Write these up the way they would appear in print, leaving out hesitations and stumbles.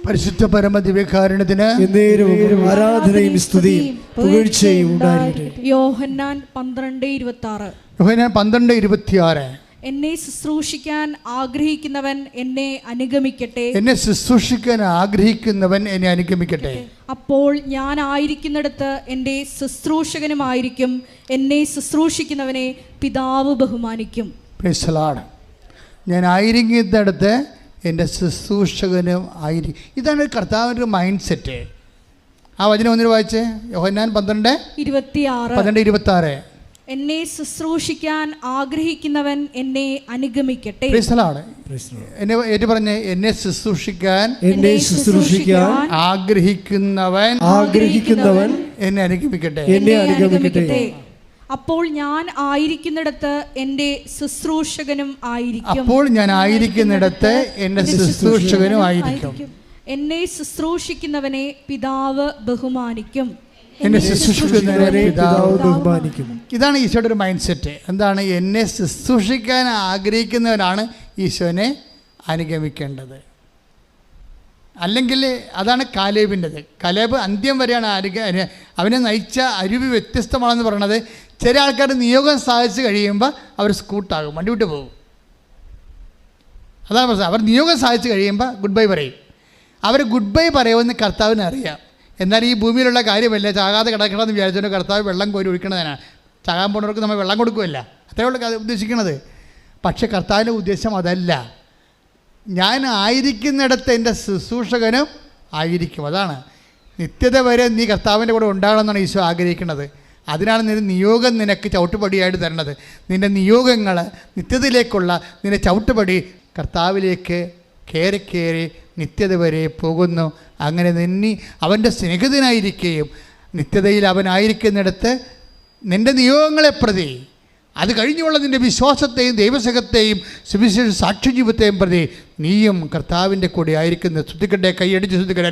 പരിശുദ്ധ പരമദിവ്യകാരുണ്യത്തിന് ആരാധനയും സ്തുതിയും പുകഴ്ചയും ഉണ്ടായിരിക്കട്ടെ. യോഹന്നാൻ 12:26. യോഹന്നാൻ 12:26. എന്നെ ശുശ്രൂഷിക്കാൻ ആഗ്രഹിക്കുന്നവൻ എന്നെ അനുഗമിക്കട്ടെ. എന്നെ ശുശ്രൂഷിക്കാൻ ആഗ്രഹിക്കുന്നവൻ എന്നെ അനുഗമിക്കട്ടെ. അപ്പോൾ ഞാൻ ആയിരിക്കുന്നിടത്ത് എൻ്റെ ശുശ്രൂഷകനുമായിരിക്കും. എന്നെ ശുശ്രൂഷിക്കുന്നവനെ പിതാവ് ബഹുമാനിക്കും. Price the Lord. ഞാൻ ആയിരിക്കുന്നിടത്ത് എൻ്റെ ശുശ്രൂഷകനും ആയിരിക്കും. ഇതാണ് കർത്താവിൻ്റെ ഒരു മൈൻഡ് സെറ്റ്. ആ വചനം ഒന്നിന് വായിച്ചേ. യോഹന്നാൻ 12:26. എന്നെ ശുശ്രൂഷിക്കാൻ ആഗ്രഹിക്കുന്നവൻ എന്നെ അനുഗമിക്കട്ടെ. Price the Lord. എന്നെ ഏറ്റു പറഞ്ഞേ, എന്നെ ശുശ്രൂഷിക്കാൻ ആഗ്രഹിക്കുന്നവൻ എന്നെ അനുഗമിക്കട്ടെ. അപ്പോൾ ഞാൻ ആയിരിക്കുന്നിടത്ത് എൻ്റെ ശുശ്രൂഷകനും ആയിരിക്കും. എന്നെ ശുശ്രൂഷിക്കുന്നവനെ പിതാവ് ബഹുമാനിക്കും. ഇതാണ് ഈശോയുടെ ഒരു മൈൻഡ് സെറ്റ്. എന്താണ്? എന്നെ ശുശ്രൂഷിക്കാൻ ആഗ്രഹിക്കുന്നവനാണ് ഈശോനെ അനുഗമിക്കേണ്ടത്. അല്ലെങ്കിൽ അതാണ് കാലേബിൻ്റെത്. കാലേബ് അന്ത്യം വരെയാണ് അവനെ നയിച്ച അരുവി വ്യത്യസ്തമാണെന്ന് പറയണത്. ചില ആൾക്കാർ നിയോഗം സാധിച്ചു കഴിയുമ്പോൾ അവർ സ്കൂട്ടാകും, വണ്ടി വിട്ട് പോകും. അതാണ് പ്രശ്നം. അവർ നിയോഗം സാധിച്ചു കഴിയുമ്പോൾ ഗുഡ് ബൈ പറയും. അവർ ഗുഡ് ബൈ പറയുമെന്ന് കർത്താവിന് അറിയാം. എന്നാൽ ഈ ഭൂമിയിലുള്ള കാര്യമല്ല, ചാകാതെ കിടക്കണമെന്ന് വിചാരിച്ചുകൊണ്ട് കർത്താവ് വെള്ളം കോരി ഒഴിക്കണതിനാണ്. ചാകാൻ പോകുന്നവർക്ക് നമ്മൾ വെള്ളം കൊടുക്കുമല്ല, അത്രയുള്ള ഉദ്ദേശിക്കുന്നത്. പക്ഷെ കർത്താവിൻ്റെ ഉദ്ദേശം അതല്ല. ഞാൻ ആയിരിക്കുന്നിടത്ത് എൻ്റെ ശുശ്രൂഷകനും ആയിരിക്കും. അതാണ് നിത്യത വരെ നീ കർത്താവിൻ്റെ കൂടെ ഉണ്ടാകണമെന്നാണ് ഈശോ ആഗ്രഹിക്കുന്നത്. അതിനാണ് നിന്റെ നിയോഗം നിനക്ക് ചവിട്ടുപടിയായിട്ട് തരണത്. നിൻ്റെ നിയോഗങ്ങൾ നിത്യതയിലേക്കുള്ള നിന്റെ ചവിട്ടുപടി കർത്താവിലേക്ക് കയറി കയറി നിത്യത വരെ പോകുന്നു. അങ്ങനെ നിന്നെ അവൻ്റെ സ്നേഹിതനായിരിക്കുകയും നിത്യതയിൽ അവനായിരിക്കുന്നിടത്ത് നിൻ്റെ നിയോഗങ്ങളെ പ്രതി, അത് കഴിഞ്ഞുള്ള നിൻ്റെ വിശ്വാസത്തെയും ദൈവസ്നേഹത്തെയും സുവിശേഷ സാക്ഷ്യജീവിതത്തെയും പ്രതി നീയും കർത്താവിൻ്റെ കൂടെ ആയിരിക്കുന്ന. ശ്രദ്ധിക്കട്ടെ, കൈയടിച്ച് ശ്രദ്ധിക്കട്ടെ.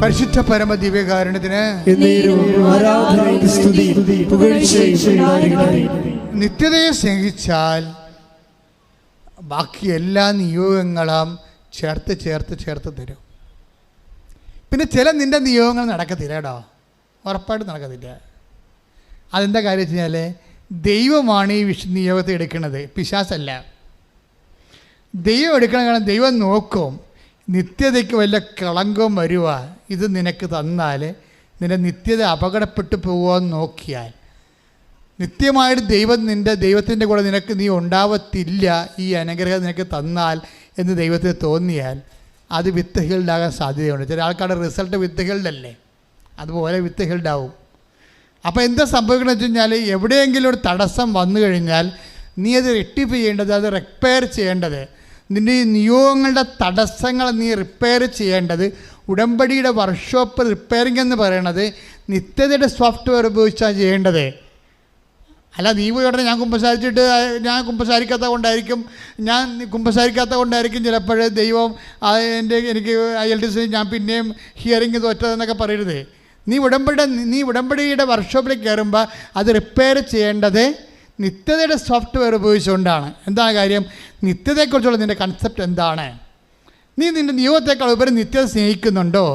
പരിശുദ്ധ പരമ ദിവ്യകാരുണ്യത്തിന് നിത്യതയെ സ്നേഹിച്ചാൽ ബാക്കി എല്ലാ നിയോഗങ്ങളും ചേർത്ത് തരും. പിന്നെ ചില നിൻ്റെ നിയോഗങ്ങൾ നടക്കത്തില്ല കേട്ടോ, ഉറപ്പായിട്ട് നടക്കത്തില്ല. അതെന്താ കാര്യം വെച്ച് കഴിഞ്ഞാൽ ദൈവമാണ് ഈ നിയോഗത്തെ എടുക്കുന്നത്, പിശാചല്ല. ദൈവം എടുക്കണം. കാരണം ദൈവം നോക്കും നിത്യതയ്ക്ക് വല്ല കളങ്കവും വരുക ഇത് നിനക്ക് തന്നാൽ നിൻ്റെ നിത്യത അപകടപ്പെട്ടു പോകുമെന്ന് നോക്കിയാൽ, നിത്യമായിട്ട് ദൈവത്തിൻ്റെ കൂടെ നീ ഉണ്ടാവത്തില്ല, ഈ അനുഗ്രഹം നിനക്ക് തന്നാൽ എന്ന് ദൈവത്തിന് തോന്നിയാൽ അത് വിത്ത് ഹീൽഡാകാൻ സാധ്യതയുണ്ട്. ചില ആൾക്കാരുടെ റിസൾട്ട് വിത്ത് ഹീൽഡല്ലേ, അതുപോലെ വിത്ത് ഹീൽഡാവും. അപ്പോൾ എന്താ സംഭവിക്കണമെന്ന് വെച്ച് കഴിഞ്ഞാൽ, എവിടെയെങ്കിലും ഒരു തടസ്സം വന്നു കഴിഞ്ഞാൽ നീ അത് റെക്ടിഫൈ ചെയ്യേണ്ടത്, അത് റിപ്പയർ ചെയ്യേണ്ടത്, നിൻ്റെ ഈ നിയോഗങ്ങളുടെ തടസ്സങ്ങൾ നീ റിപ്പയർ ചെയ്യേണ്ടത് ഉടമ്പടിയുടെ വർക്ക്ഷോപ്പ് റിപ്പയറിംഗ് എന്ന് പറയണത് നിത്യതയുടെ സോഫ്റ്റ്വെയർ ഉപയോഗിച്ചാണ് ചെയ്യേണ്ടത്. അല്ല നീ പോയി ഉടനെ ഞാൻ കുമ്പസാരിക്കാത്ത കൊണ്ടായിരിക്കും ചിലപ്പോൾ ദൈവം എനിക്ക് IELTS ഞാൻ പിന്നെയും ഹിയറിംഗ് തോറ്റതെന്നൊക്കെ പറയരുത്. നീ ഉടമ്പടിയുടെ വർക്ക്ഷോപ്പിലേക്ക് കയറുമ്പോൾ അത് റിപ്പയർ ചെയ്യേണ്ടത് നിത്യതയുടെ സോഫ്റ്റ്വെയർ ഉപയോഗിച്ചുകൊണ്ടാണ്. എന്താണ് കാര്യം? നിത്യതയെക്കുറിച്ചുള്ള നിൻ്റെ കൺസെപ്റ്റ് എന്താണ്? നീ നിൻ്റെ നിയോഗത്തെക്കാൾ ഉപരി നിത്യത സ്നേഹിക്കുന്നുണ്ടോ?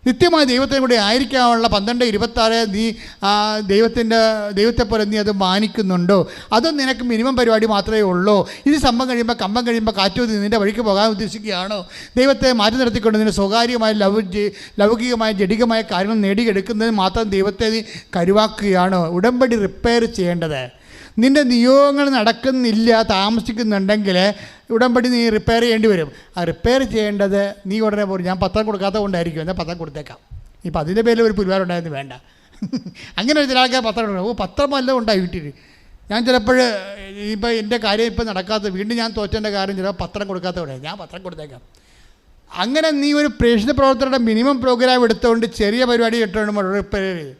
നിത്യമായ ദൈവത്തെ കൂടെ ആയിരിക്കാനുള്ള 12:26 നീ ദൈവത്തെ പോലെ നീ അത് മാനിക്കുന്നുണ്ടോ? അതോ നിനക്ക് മിനിമം പരിപാടി മാത്രമേ ഉള്ളൂ? ഇത് കമ്പം കഴിയുമ്പോൾ കാറ്റൂതി നിൻ്റെ വഴിക്ക് പോകാൻ ഉദ്ദേശിക്കുകയാണോ? ദൈവത്തെ മാറ്റി നിർത്തിക്കൊണ്ട് നിൻ്റെ സ്വകാര്യമായ ലൗകികമായ ജഡികമായ കാര്യങ്ങൾ നേടിയെടുക്കുന്നതിന് മാത്രം ദൈവത്തെ നീ കരുവാക്കുകയാണോ? ഉടമ്പടി റിപ്പയർ ചെയ്യേണ്ടത്. നിൻ്റെ നിയോഗങ്ങൾ നടക്കുന്നില്ല, താമസിക്കുന്നുണ്ടെങ്കിൽ ഉടമ്പടി നീ റിപ്പയർ ചെയ്യേണ്ടി വരും. ആ റിപ്പയർ ചെയ്യേണ്ടത് നീ ഉടനെ പോലും ഞാൻ പത്രം കൊടുക്കാത്ത കൊണ്ടായിരിക്കും, എന്നാൽ പത്രം കൊടുത്തേക്കാം. ഇപ്പം അതിൻ്റെ പേരിൽ ഒരു പുരുവാരുണ്ടായിരുന്നു വേണ്ട. അങ്ങനെ ചില ആൾക്കാർ പത്രം കൊടുക്കണം. പത്രം വല്ലതും ഉണ്ടായി വീട്ടിൽ, ഞാൻ ചിലപ്പോൾ ഇപ്പോൾ എൻ്റെ കാര്യം ഇപ്പോൾ നടക്കാത്ത വീണ്ടും ഞാൻ തോറ്റേൻ്റെ കാര്യം ചിലപ്പോൾ പത്രം കൊടുക്കാത്തവിടെ ഞാൻ പത്രം കൊടുത്തേക്കാം. അങ്ങനെ നീ ഒരു പ്രേക്ഷിത പ്രവർത്തനയുടെ മിനിമം പ്രോഗ്രാം എടുത്തുകൊണ്ട് ചെറിയ പരിപാടി ഇട്ടുകൊണ്ട് റിപ്പയർ ചെയ്ത്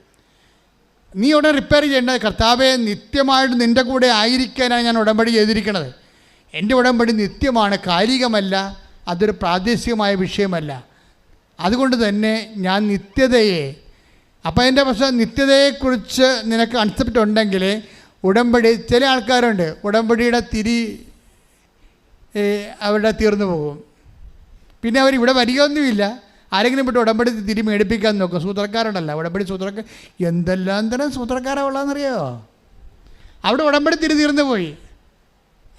നീ ഉടനെ റിപ്പയർ ചെയ്യേണ്ടത് കർത്താവെ നിത്യമായിട്ട് നിൻ്റെ കൂടെ ആയിരിക്കാനാണ് ഞാൻ ഉടമ്പടി ചെയ്തിരിക്കുന്നത്. എൻ്റെ ഉടമ്പടി നിത്യമാണ്, കാലികമല്ല, അതൊരു പ്രാദേശികമായ വിഷയമല്ല. അതുകൊണ്ട് തന്നെ ഞാൻ നിത്യതയെ, അപ്പോൾ എൻ്റെ പ്രശ്നം നിത്യതയെക്കുറിച്ച് നിനക്ക് കൺസെപ്റ്റ് ഉണ്ടെങ്കിൽ ഉടമ്പടി, ചില ആൾക്കാരുണ്ട് ഉടമ്പടിയുടെ തിരി അവരുടെ തീർന്നു പോകും, പിന്നെ അവരിവിടെ വരികയൊന്നുമില്ല. ആരെങ്കിലും വിട്ട് ഉടമ്പടി തിരി മേടിപ്പിക്കാൻ നോക്കും. സൂത്രക്കാരുണ്ടല്ല, ഉടമ്പടി സൂത്രക്കാർ, എന്തെല്ലാം തരം സൂത്രക്കാരാണ് ഉള്ളതെന്നറിയോ? അവിടെ ഉടമ്പടി തിരി തീർന്നു പോയി.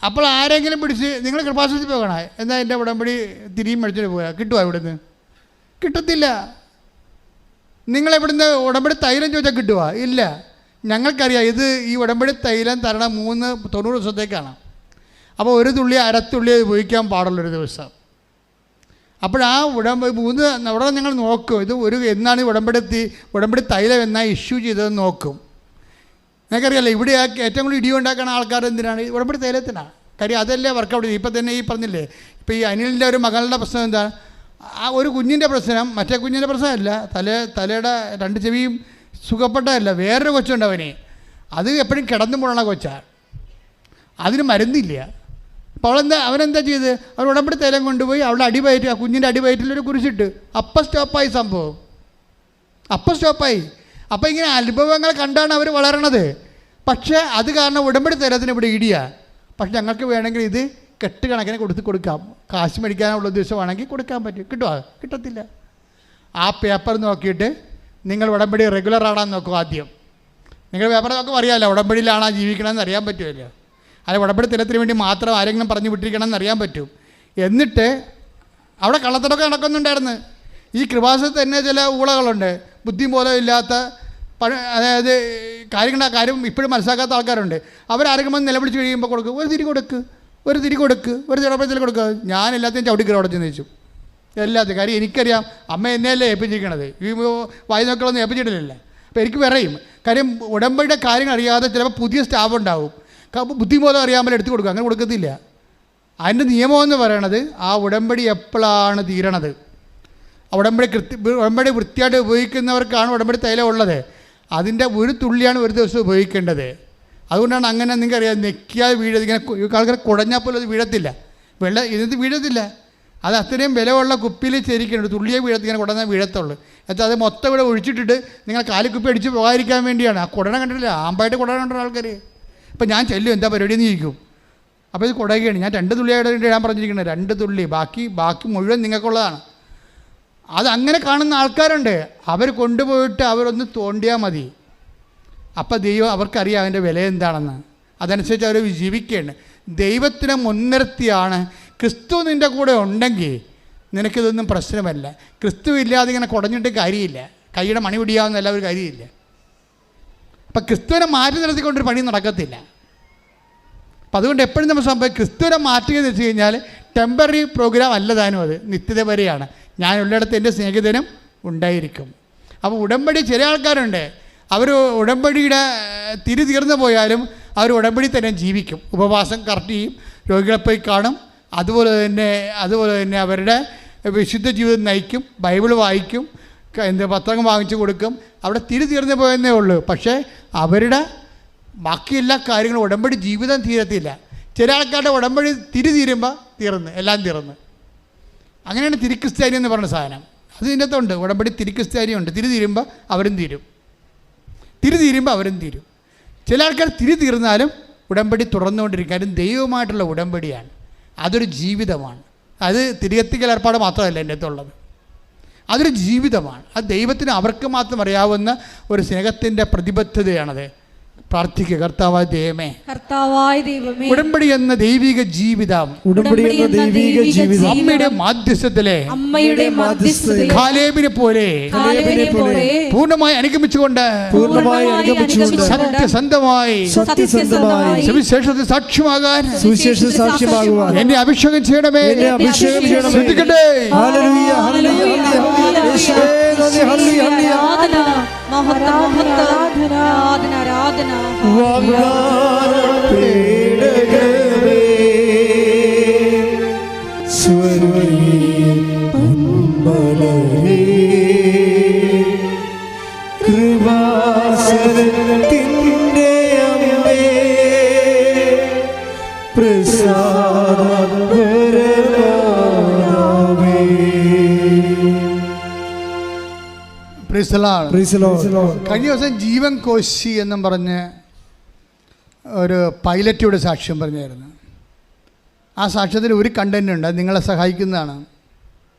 അപ്പോൾ ആരെങ്കിലും പിടിച്ച് നിങ്ങൾ കൃപാസനത്തിൽ പോകണ എന്നാൽ എൻ്റെ ഉടമ്പടി തിരിയും മേടിച്ചിട്ട് പോയാൽ കിട്ടുമോ? ഇവിടുന്ന് കിട്ടത്തില്ല. നിങ്ങളെവിടുന്ന് ഉടമ്പടി തൈലം ചോദിച്ചാൽ കിട്ടുമോ? ഇല്ല. ഞങ്ങൾക്കറിയാം ഇത് ഈ ഉടമ്പടി തൈലം തരണം 90 ദിവസത്തേക്കാണ്. അപ്പോൾ ഒരു തുള്ളി അരത്തുള്ളി ഉപയോഗിക്കാൻ പാടുള്ളൊരു ദിവസം. അപ്പോൾ ആ ഉടമ്പടി 3 അവിടെ ഞങ്ങൾ നോക്കും ഇത് എന്നാണ് ഉടമ്പടി തൈലം എന്നാ ഇഷ്യൂ ചെയ്തതെന്ന് നോക്കും. നിങ്ങൾക്കറിയാമല്ലോ ഇവിടെ ഏറ്റവും കൂടുതൽ ഇടിയുണ്ടാക്കുന്ന ആൾക്കാർ എന്തിനാണ്? ഉടമ്പടി തൈലത്തിനാണ്. കാര്യം അതല്ലേ വർക്കൗട്ട്. ഇപ്പം തന്നെ ഈ പറഞ്ഞില്ലേ, ഇപ്പോൾ ഈ അനിലിൻ്റെ ഒരു മകളുടെ പ്രശ്നം എന്താണ്? ആ ഒരു കുഞ്ഞിൻ്റെ പ്രശ്നം മറ്റേ കുഞ്ഞിൻ്റെ പ്രശ്നമല്ല, തലയുടെ 2 ചെവിയും സുഖപ്പെട്ടതല്ല, വേറൊരു കൊച്ചുണ്ട് അവന്, അത് എപ്പോഴും കിടന്നു പോകണ കൊച്ചാണ്, അതിന് മരുന്നില്ല. അപ്പോൾ അവനെന്താ ചെയ്ത്? അവൻ ഉടമ്പടി തൈലം കൊണ്ടുപോയി അവളുടെ അടിവയറ്റ്, ആ കുഞ്ഞിൻ്റെ അടിവയറ്റിലൊരു കുരിശിട്ട്, അപ്പം സ്റ്റോപ്പായി സംഭവം, അപ്പം സ്റ്റോപ്പായി. അപ്പോൾ ഇങ്ങനെ അനുഭവങ്ങൾ കണ്ടാണ് അവർ വളരണത്. പക്ഷേ അത് കാരണം ഉടമ്പടി തൈലത്തിന് ഇവിടെ ഇടിയാണ്. പക്ഷെ ഞങ്ങൾക്ക് വേണമെങ്കിൽ ഇത് കെട്ടുകണക്കിന് കൊടുക്കാം, കാശ് മേടിക്കാനുള്ള ഉദ്ദേശമാണെങ്കിൽ കൊടുക്കാൻ പറ്റും. കിട്ടുമോ? കിട്ടത്തില്ല. ആ പേപ്പർ നോക്കിയിട്ട് നിങ്ങൾ ഉടമ്പടി റെഗുലർ ആണെന്ന് നോക്കും. ആദ്യം നിങ്ങൾ പേപ്പർ നോക്കുമ്പോൾ അറിയാമല്ലോ ഉടമ്പടിയിലാണോ ജീവിക്കണമെന്ന് അറിയാൻ പറ്റുമല്ലോ. അല്ല ഉടമ്പടി തൈലത്തിന് വേണ്ടി മാത്രം ആരെങ്കിലും പറഞ്ഞു വിട്ടിരിക്കണമെന്ന് അറിയാൻ പറ്റും. എന്നിട്ട് അവിടെ കള്ളത്തടമൊക്കെ നടക്കുന്നുണ്ടായിരുന്നു. ഈ കൃപാസനത്തിൽ തന്നെ ചില ഊളകളുണ്ട്, ബുദ്ധി പോലും ഇല്ലാത്ത, അതായത് കാര്യം ഇപ്പോഴും മനസ്സിലാക്കാത്ത ആൾക്കാരുണ്ട്. അവരാരെങ്കിലും നിലവിളിച്ച് കഴിയുമ്പോൾ കൊടുക്കും, ഒരു തിരി കൊടുക്ക്, ഒരു തിടപ്പത്തിൽ കൊടുക്കുക. ഞാൻ എല്ലാത്തിനും ചവിട്ടിക്കറി അവിടെ ചെന്ന് വെച്ചു, എല്ലാത്തിനും. കാര്യം എനിക്കറിയാം അമ്മ എന്നെയല്ലേ ഏൽപ്പിച്ചിരിക്കണത്, ഈ വായി നോക്കളൊന്നും ഏൽപ്പിച്ചിട്ടില്ല. അപ്പോൾ എനിക്ക് പറയും, കാര്യം ഉടമ്പടിയുടെ കാര്യങ്ങൾ അറിയാതെ ചിലപ്പോൾ പുതിയ സ്റ്റാഫ് ഉണ്ടാവും, ബുദ്ധിബോധം അറിയാமல் എടുത്തു കൊടുക്കുക. അങ്ങനെ കൊടുക്കത്തില്ല. അതിൻ്റെ നിയമമെന്ന് പറയണത് ആ ഉടമ്പടി എപ്പോഴാണ് തീരണത്, ഉടമ്പടി വൃത്തിയായിട്ട് ഉപയോഗിക്കുന്നവർക്കാണ് ഉടമ്പടി തൈലം ഉള്ളത്. അതിൻ്റെ ഒരു തുള്ളിയാണ് ഒരു ദിവസം ഉപയോഗിക്കേണ്ടത്. അതുകൊണ്ടാണ് അങ്ങനെ നിങ്ങൾക്കറിയാം നെക്കിയാൽ വീഴത്, ഇങ്ങനെ ആൾക്കാർ കുടഞ്ഞാൽ പോലും അത് വീഴത്തില്ല, ഇതിനകത്ത് വീഴത്തില്ല. അത് അത്രയും വിലയുള്ള കുപ്പിയിൽ ചേരിക്കുന്നുണ്ട്, തുള്ളിയെ ഇങ്ങനെ കുടഞ്ഞാൽ വീഴത്തുള്ളൂ. എന്നിട്ട് അത് മൊത്തം ഇവിടെ ഒഴിച്ചിട്ടിട്ട് നിങ്ങൾ കാലിക്കുപ്പി അടിച്ച് പോകാതിരിക്കാൻ വേണ്ടിയാണ്. ആ കുടന കണ്ടിട്ടില്ല, ആമ്പായിട്ട് കുടന കണ്ടിട്ടുള്ള ആൾക്കാർ. ഇപ്പം ഞാൻ ചെല്ലും എന്താ പരിപാടി എന്ന് ചോദിക്കും. അപ്പോൾ ഇത് കുടയുകയാണ്. ഞാൻ 2 തുള്ളിയായിട്ട് ഇടാൻ പറഞ്ഞിരിക്കുന്നത്, 2 തുള്ളി, ബാക്കി മുഴുവൻ നിങ്ങൾക്കുള്ളതാണ്. അതങ്ങനെ കാണുന്ന ആൾക്കാരുണ്ട്. അവർ കൊണ്ടുപോയിട്ട് അവരൊന്ന് തോണ്ടിയാൽ മതി, അപ്പം ദൈവം അവർക്കറിയാം അതിൻ്റെ വില എന്താണെന്ന്. അതനുസരിച്ച് അവർ ജീവിക്കുകയാണ്. ദൈവത്തിനെ മുൻനിർത്തിയാണ്. ക്രിസ്തു നിൻ്റെ കൂടെ ഉണ്ടെങ്കിൽ നിനക്കിതൊന്നും പ്രശ്നമല്ല. ക്രിസ്തു ഇല്ലാതെ ഇങ്ങനെ കുടഞ്ഞിട്ട് കാര്യമില്ല, കൈയുടെ മണി പിടിയാവുന്നല്ല ഒരു കാര്യമില്ല. അപ്പം ക്രിസ്തുവിനെ മാറ്റി നിർത്തിക്കൊണ്ടൊരു പണി നടക്കത്തില്ല. അപ്പം അതുകൊണ്ട് എപ്പോഴും നമ്മൾ സംഭവം ക്രിസ്തുവിനെ മാറ്റുക എന്ന് വെച്ച് കഴിഞ്ഞാൽ ടെമ്പററി പ്രോഗ്രാം അല്ലതാനും, അത് നിത്യത വരെയാണ്. ഞാൻ ഉള്ളിടത്ത് എൻ്റെ സ്നേഹിതനും ഉണ്ടായിരിക്കും. അപ്പോൾ ഉടമ്പടി ചില ആൾക്കാരുണ്ട്, അവർ ഉടമ്പടിയുടെ തിരി തീർന്നു പോയാലും അവർ ഉടമ്പടി തന്നെ ജീവിക്കും. ഉപവാസം കറക്റ്റ് ചെയ്യും, രോഗികളെ പോയി കാണും, അതുപോലെ തന്നെ അവരുടെ വിശുദ്ധ ജീവിതം നയിക്കും, ബൈബിൾ വായിക്കും, പത്രങ്ങൾ വാങ്ങിച്ചു കൊടുക്കും. അവിടെ തിരി തീർന്നു പോയെന്നേ ഉള്ളൂ. പക്ഷേ അവരുടെ ബാക്കി എല്ലാ കാര്യങ്ങളും ഉടമ്പടി ജീവിതം തീരത്തില്ല. ചില ആൾക്കാരുടെ ഉടമ്പടി തിരി തീരുമ്പോൾ എല്ലാം തീർന്ന്. അങ്ങനെയാണ് തിരിക്രിസ്ത്യാനി എന്ന് പറഞ്ഞ സാധനം. അത് ഇതിൻ്റെ അകത്തുണ്ട്. ഉടമ്പടി തിരിക്രിസ്ത്യാനിയുണ്ട്. തിരി തീരുമ്പോൾ അവരും തീരും. ചില ആൾക്കാർ തിരി തീർന്നാലും ഉടമ്പടി തുറന്നുകൊണ്ടിരിക്കും. കാര്യം ദൈവമായിട്ടുള്ള ഉടമ്പടിയാണ്, അതൊരു ജീവിതമാണ്. അത് തിരികത്തിക്കൽ ഏർപ്പാട് മാത്രമല്ല എൻ്റെ അടുത്തുള്ളത്, അതൊരു ജീവിതമാണ്. അത് ദൈവത്തിന് അവർക്ക് മാത്രം അറിയാവുന്ന ഒരു സ്നേഹത്തിൻ്റെ പ്രതിബദ്ധതയാണത്. പ്രാർത്ഥിക്കുക. കർത്താവായ ദൈവമേ, ഉടമ്പടി എന്ന ദൈവിക ജീവിതം അമ്മയുടെ മാധ്യസ്ഥത്തിലെ കാലേബിനെ പോലെ പൂർണ്ണമായി അനുഗമിച്ചുകൊണ്ട് സത്യസന്ധമായി സുവിശേഷത്തിൽ സാക്ഷ്യമാകാൻ എന്നെ അഭിഷേകം ചെയ്യണമേ. ശ്രദ്ധിക്കട്ടെ. മഹത്വം മഹത്വം ആരാധന ആരാധന. വാഗ്ദാനപേടകമേ, സ്വർഗീയ പൊന്മലരേ, കൃപാസനത്തിൻ്റെ അമ്മേ, പ്രസാദപരമാതാവേ. Praise the Lord. Praise the Lord. കഴിഞ്ഞ ദിവസം ജീവൻ കോശി എന്നും പറഞ്ഞ് ഒരു പൈലറ്റിയുടെ സാക്ഷ്യം പറഞ്ഞായിരുന്നു. ആ സാക്ഷ്യത്തിൽ ഒരു കണ്ടന്റ് ഉണ്ട്, അത് നിങ്ങളെ സഹായിക്കുന്നതാണ്.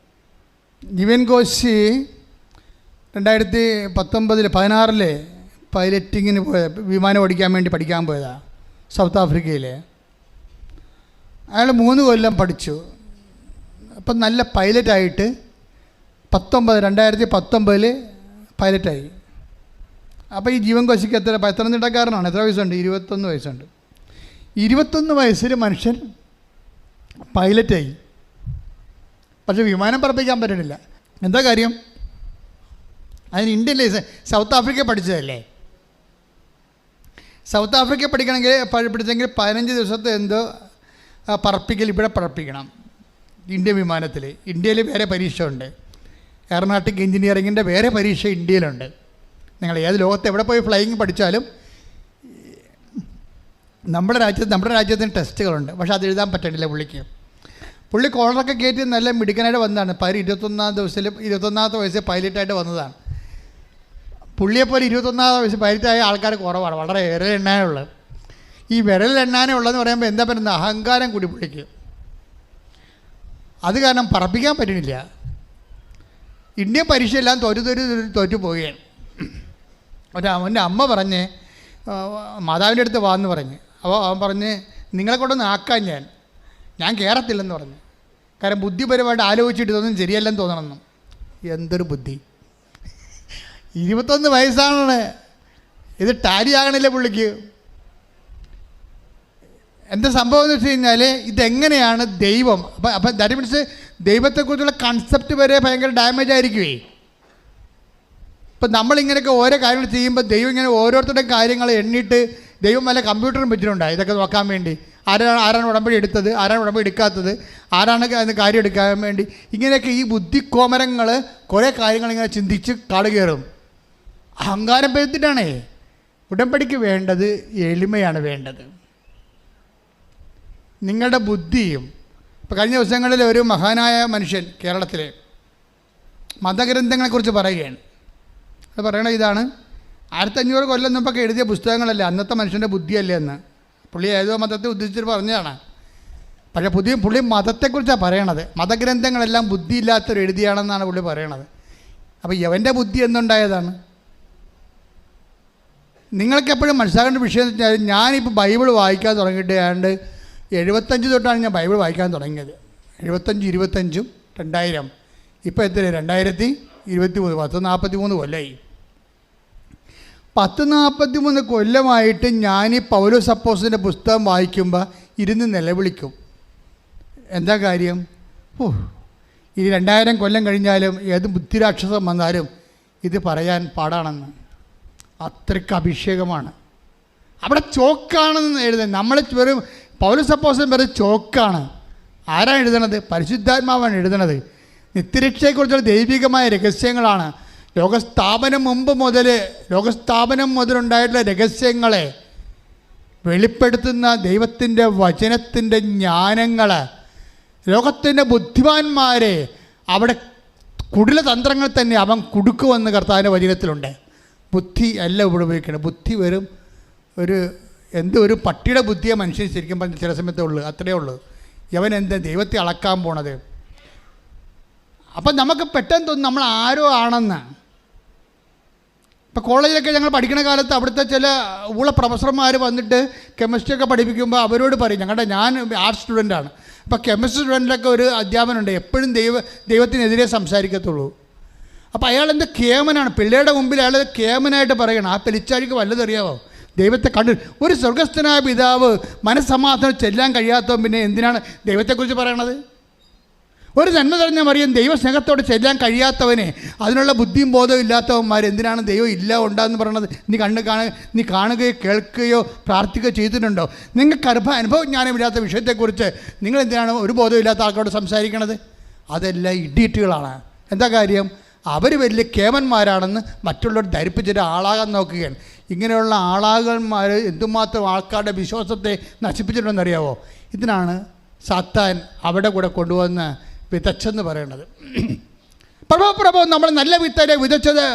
ജീവൻ കോശി 2016 പൈലറ്റിങ്ങിന് പോയ, വിമാനം ഓടിക്കാൻ വേണ്ടി പഠിക്കാൻ പോയതാണ് സൗത്ത് ആഫ്രിക്കയിൽ. അയാൾ 3 കൊല്ലം പഠിച്ചു. അപ്പം നല്ല പൈലറ്റായിട്ട് 2019 പൈലറ്റായി. അപ്പോൾ ഈ ജീവൻ കോശിക്ക് പത്തനംതിട്ടക്കാരനാണ്. എത്ര വയസ്സുണ്ട്? 21 വയസ്സുണ്ട്. 21 വയസ്സിൽ മനുഷ്യൻ പൈലറ്റായി. പക്ഷെ വിമാനം പറപ്പിക്കാൻ പറ്റണില്ല. എന്താ കാര്യം? അതിന് ഇന്ത്യൻ ലൈസൻസ്, സൗത്ത് ആഫ്രിക്ക പഠിച്ചതല്ലേ. സൗത്ത് ആഫ്രിക്ക പഠിച്ചെങ്കിൽ 15 ദിവസത്തെ എന്തോ പറപ്പിക്കൽ ഇവിടെ പറപ്പിക്കണം ഇന്ത്യൻ വിമാനത്തിൽ. ഇന്ത്യയിൽ വേറെ പരീക്ഷ ഉണ്ട്. എയറോനോട്ടിക് എഞ്ചിനീയറിങ്ങിൻ്റെ വേറെ പരീക്ഷ ഇന്ത്യയിലുണ്ട്. നിങ്ങൾ ഏത് ലോകത്ത് എവിടെ പോയി ഫ്ലൈയിങ് പഠിച്ചാലും നമ്മുടെ രാജ്യത്തിന് ടെസ്റ്റുകളുണ്ട്. പക്ഷെ അത് എഴുതാൻ പറ്റണില്ല പുള്ളിക്ക്. പുള്ളി കോളറൊക്കെ കയറ്റി നല്ല മിടുക്കനായിട്ട് വന്നതാണ്. 21ാമത്തെ വയസ്സിൽ പൈലറ്റായിട്ട് വന്നതാണ്. പുള്ളിയെപ്പോലെ 21ാമത്തെ വയസ്സിൽ പൈലറ്റായ ആൾക്കാർ കുറവാണ്, വളരെ വിരലെണ്ണാനുള്ളത്. ഈ വിരലെണ്ണാനുള്ളതെന്ന് പറയുമ്പോൾ എന്താ പറയുന്നത്? അഹങ്കാരം കൂടി പുള്ളിക്ക്. അത് കാരണം പറപ്പിക്കാൻ പറ്റണില്ല. ഇന്ത്യൻ പരീക്ഷയെല്ലാം തോറ്റു പോവുകയാണ്. അവൻ്റെ അമ്മ പറഞ്ഞ് മാതാവിൻ്റെ അടുത്ത് വാന്ന് പറഞ്ഞ്. അപ്പോൾ അവൻ പറഞ്ഞ് നിങ്ങളെ കൊണ്ടൊന്ന് ആക്കാൻ ഞാൻ കയറത്തില്ലെന്ന് പറഞ്ഞു. കാരണം ബുദ്ധിപരമായിട്ട് ആലോചിച്ചിട്ട് ഇതൊന്നും ശരിയല്ലെന്ന് തോന്നണമെന്നും. എന്തൊരു ബുദ്ധി! 21 വയസ്സാണ്. ഇത് ടാലി ആകണില്ല പുള്ളിക്ക്. എന്താ സംഭവം എന്ന് വെച്ച് കഴിഞ്ഞാൽ ഇതെങ്ങനെയാണ് ദൈവം, അപ്പം ദാറ്റ് മീൻസ് ദൈവത്തെക്കുറിച്ചുള്ള കൺസെപ്റ്റ് വരെ ഭയങ്കര ഡാമേജ് ആയിരിക്കുമേ. ഇപ്പം നമ്മളിങ്ങനെയൊക്കെ ഓരോ കാര്യങ്ങൾ ചെയ്യുമ്പോൾ ദൈവം ഇങ്ങനെ ഓരോരുത്തരുടെയും കാര്യങ്ങൾ എണ്ണിയിട്ട് ദൈവം വല്ല കമ്പ്യൂട്ടറും വെച്ചിട്ടുണ്ടായി ഇതൊക്കെ നോക്കാൻ വേണ്ടി. ആരാണ് ഉടമ്പടി എടുത്തത്, ആരാണ് ഉടമ്പടി എടുക്കാത്തത്, ആരാണ് അതിന് കാര്യം എടുക്കാൻ വേണ്ടി. ഇങ്ങനെയൊക്കെ ഈ ബുദ്ധിക്കോമരങ്ങൾ കുറേ കാര്യങ്ങൾ ഇങ്ങനെ ചിന്തിച്ച് കാട് കയറും. അഹങ്കാരം പെരുത്തിട്ടാണേ. ഉടമ്പടിക്ക് വേണ്ടത് എളിമയാണ് വേണ്ടത്, നിങ്ങളുടെ ബുദ്ധിയും. ഇപ്പോൾ കഴിഞ്ഞ ദിവസങ്ങളിൽ ഒരു മഹാനായ മനുഷ്യൻ കേരളത്തിലെ മതഗ്രന്ഥങ്ങളെക്കുറിച്ച് പറയുകയാണ്. അത് പറയണത് ഇതാണ്: 1500 കൊല്ലം മുമ്പൊക്കെ എഴുതിയ പുസ്തകങ്ങളല്ലേ അന്നത്തെ മനുഷ്യൻ്റെ ബുദ്ധിയല്ലേ എന്ന്. പുള്ളി ഏതോ മതത്തെ ഉദ്ദേശിച്ചിട്ട് പറഞ്ഞതാണ്. പക്ഷേ പുള്ളി മതത്തെക്കുറിച്ചാണ് പറയണത്. മതഗ്രന്ഥങ്ങളെല്ലാം ബുദ്ധിയില്ലാത്തവർ എഴുതിയാണെന്നാണ് പുള്ളി പറയണത്. അപ്പോൾ യവൻ്റെ ബുദ്ധി എന്നുണ്ടായതാണ്? നിങ്ങൾക്കെപ്പോഴും മനസ്സിലാക്കേണ്ട വിഷയം എന്ന് വെച്ചാൽ, ഞാനിപ്പോൾ ബൈബിൾ വായിക്കാൻ തുടങ്ങിയിട്ട് 75 തൊട്ടാണ് ഞാൻ ബൈബിൾ വായിക്കാൻ തുടങ്ങിയത്. 75, 25, 2000, ഇപ്പോൾ എത്ര? 2023, 1043 കൊല്ലമായി. 1043 കൊല്ലമായിട്ട് ഞാൻ ഈ പൗലോസ് അപ്പോസ്തലൻ്റെ പുസ്തകം വായിക്കുമ്പോൾ ഇരുന്ന് നിലവിളിക്കും. എന്താ കാര്യം? ഈ 2000 കൊല്ലം കഴിഞ്ഞാലും ഏത് ബുദ്ധിരാക്ഷസം വന്നാലും ഇത് പറയാൻ പാടാണെന്ന്. അത്രയ്ക്ക് അഭിഷേകമാണ്. അവിടെ ചോക്കാണെന്ന് എഴുതുന്നത്. നമ്മൾ വെറും പൗലോസ് അപ്പോസ്തലൻ വെറും ചോക്കാണ്. ആരാണ് എഴുതണത്? പരിശുദ്ധാത്മാവാണ് എഴുതണത്. നിത്യരക്ഷയെക്കുറിച്ചുള്ള ദൈവികമായ രഹസ്യങ്ങളാണ്. ലോകസ്ഥാപനം മുതലുണ്ടായിട്ടുള്ള രഹസ്യങ്ങളെ വെളിപ്പെടുത്തുന്ന ദൈവത്തിൻ്റെ വചനത്തിൻ്റെ ജ്ഞാനങ്ങൾ, ലോകത്തിൻ്റെ ബുദ്ധിമാന്മാരെ അവിടെ കുടിലതന്ത്രങ്ങൾ തന്നെ അവൻ കുടുക്കുമെന്ന് കർത്താവിൻ്റെ വചനത്തിലുണ്ട്. ബുദ്ധി അല്ല ഉപയോഗിക്കണം. ബുദ്ധി വരും ഒരു പട്ടിയുടെ ബുദ്ധിയെ മനുഷ്യൻ ശരിക്കും പറഞ്ഞ ചില സമയത്തേ ഉള്ളൂ. അത്രയേ ഉള്ളൂ. യവൻ എന്താ ദൈവത്തെ അളക്കാൻ പോണത്? അപ്പം നമുക്ക് പെട്ടെന്ന് തോന്നും നമ്മൾ ആരോ ആണെന്ന്. ഇപ്പോൾ കോളേജിലൊക്കെ ഞങ്ങൾ പഠിക്കുന്ന കാലത്ത് അവിടുത്തെ ചില പ്രൊഫസർമാർ വന്നിട്ട് കെമിസ്ട്രിയൊക്കെ പഠിപ്പിക്കുമ്പോൾ അവരോട് പറയും, ഞാൻ ആർട്സ് സ്റ്റുഡൻ്റാണ്. അപ്പോൾ കെമിസ്ട്രി സ്റ്റുഡൻറ്റിലൊക്കെ ഒരു അധ്യാപനുണ്ട്, എപ്പോഴും ദൈവത്തിനെതിരെ സംസാരിക്കത്തുള്ളൂ. അപ്പോൾ അയാൾ എന്ത് കേമനാണ്, പിള്ളേരുടെ മുമ്പിൽ അയാൾ കേമനായിട്ട് പറയണം. ആ പെലിച്ചാഴിക്ക് വല്ലതറിയാവോ? ദൈവത്തെ കണ്ടു ഒരു സ്വർഗസ്ഥനായ പിതാവ് മനസ്സമാധാനം ചെല്ലാൻ കഴിയാത്തവൻ പിന്നെ എന്തിനാണ് ദൈവത്തെക്കുറിച്ച് പറയണത്? ഒരു നന്മ തെളിഞ്ഞ മറിയം ദൈവസ്നേഹത്തോട് ചെല്ലാൻ കഴിയാത്തവനെ, അതിനുള്ള ബുദ്ധിയും ബോധവും ഇല്ലാത്തവന്മാർ എന്തിനാണ് ദൈവം ഇല്ല ഉണ്ടാന്ന് പറയണത്? നീ കാണുകയോ കേൾക്കുകയോ പ്രാർത്ഥിക്കുകയോ ചെയ്തിട്ടുണ്ടോ? നിങ്ങൾക്ക് അനുഭവജ്ഞാനമില്ലാത്ത വിഷയത്തെക്കുറിച്ച് നിങ്ങൾ എന്തിനാണ് ഒരു ബോധമില്ലാത്ത ആൾക്കാരോട് സംസാരിക്കണത്? അതെല്ലാം ഇഡിയറ്റുകളാണ്. എന്താ കാര്യം? അവർ വലിയ കേമന്മാരാണെന്ന് മറ്റുള്ളവർ ധരിപ്പിച്ചിട്ട് ആളാകാൻ നോക്കുകയാണ്. ഇങ്ങനെയുള്ള ആളാകന്മാർ എന്തുമാത്രം ആൾക്കാരുടെ വിശ്വാസത്തെ നശിപ്പിച്ചിട്ടുണ്ടെന്നറിയാവോ? ഇതിനാണ് സാത്താൻ അവിടെ കൂടെ കൊണ്ടുവന്ന് വിതച്ചെന്ന് പറയണത്. പ്രഭോ നമ്മൾ നല്ല വിത്തല്ലേ വിതച്ചത്,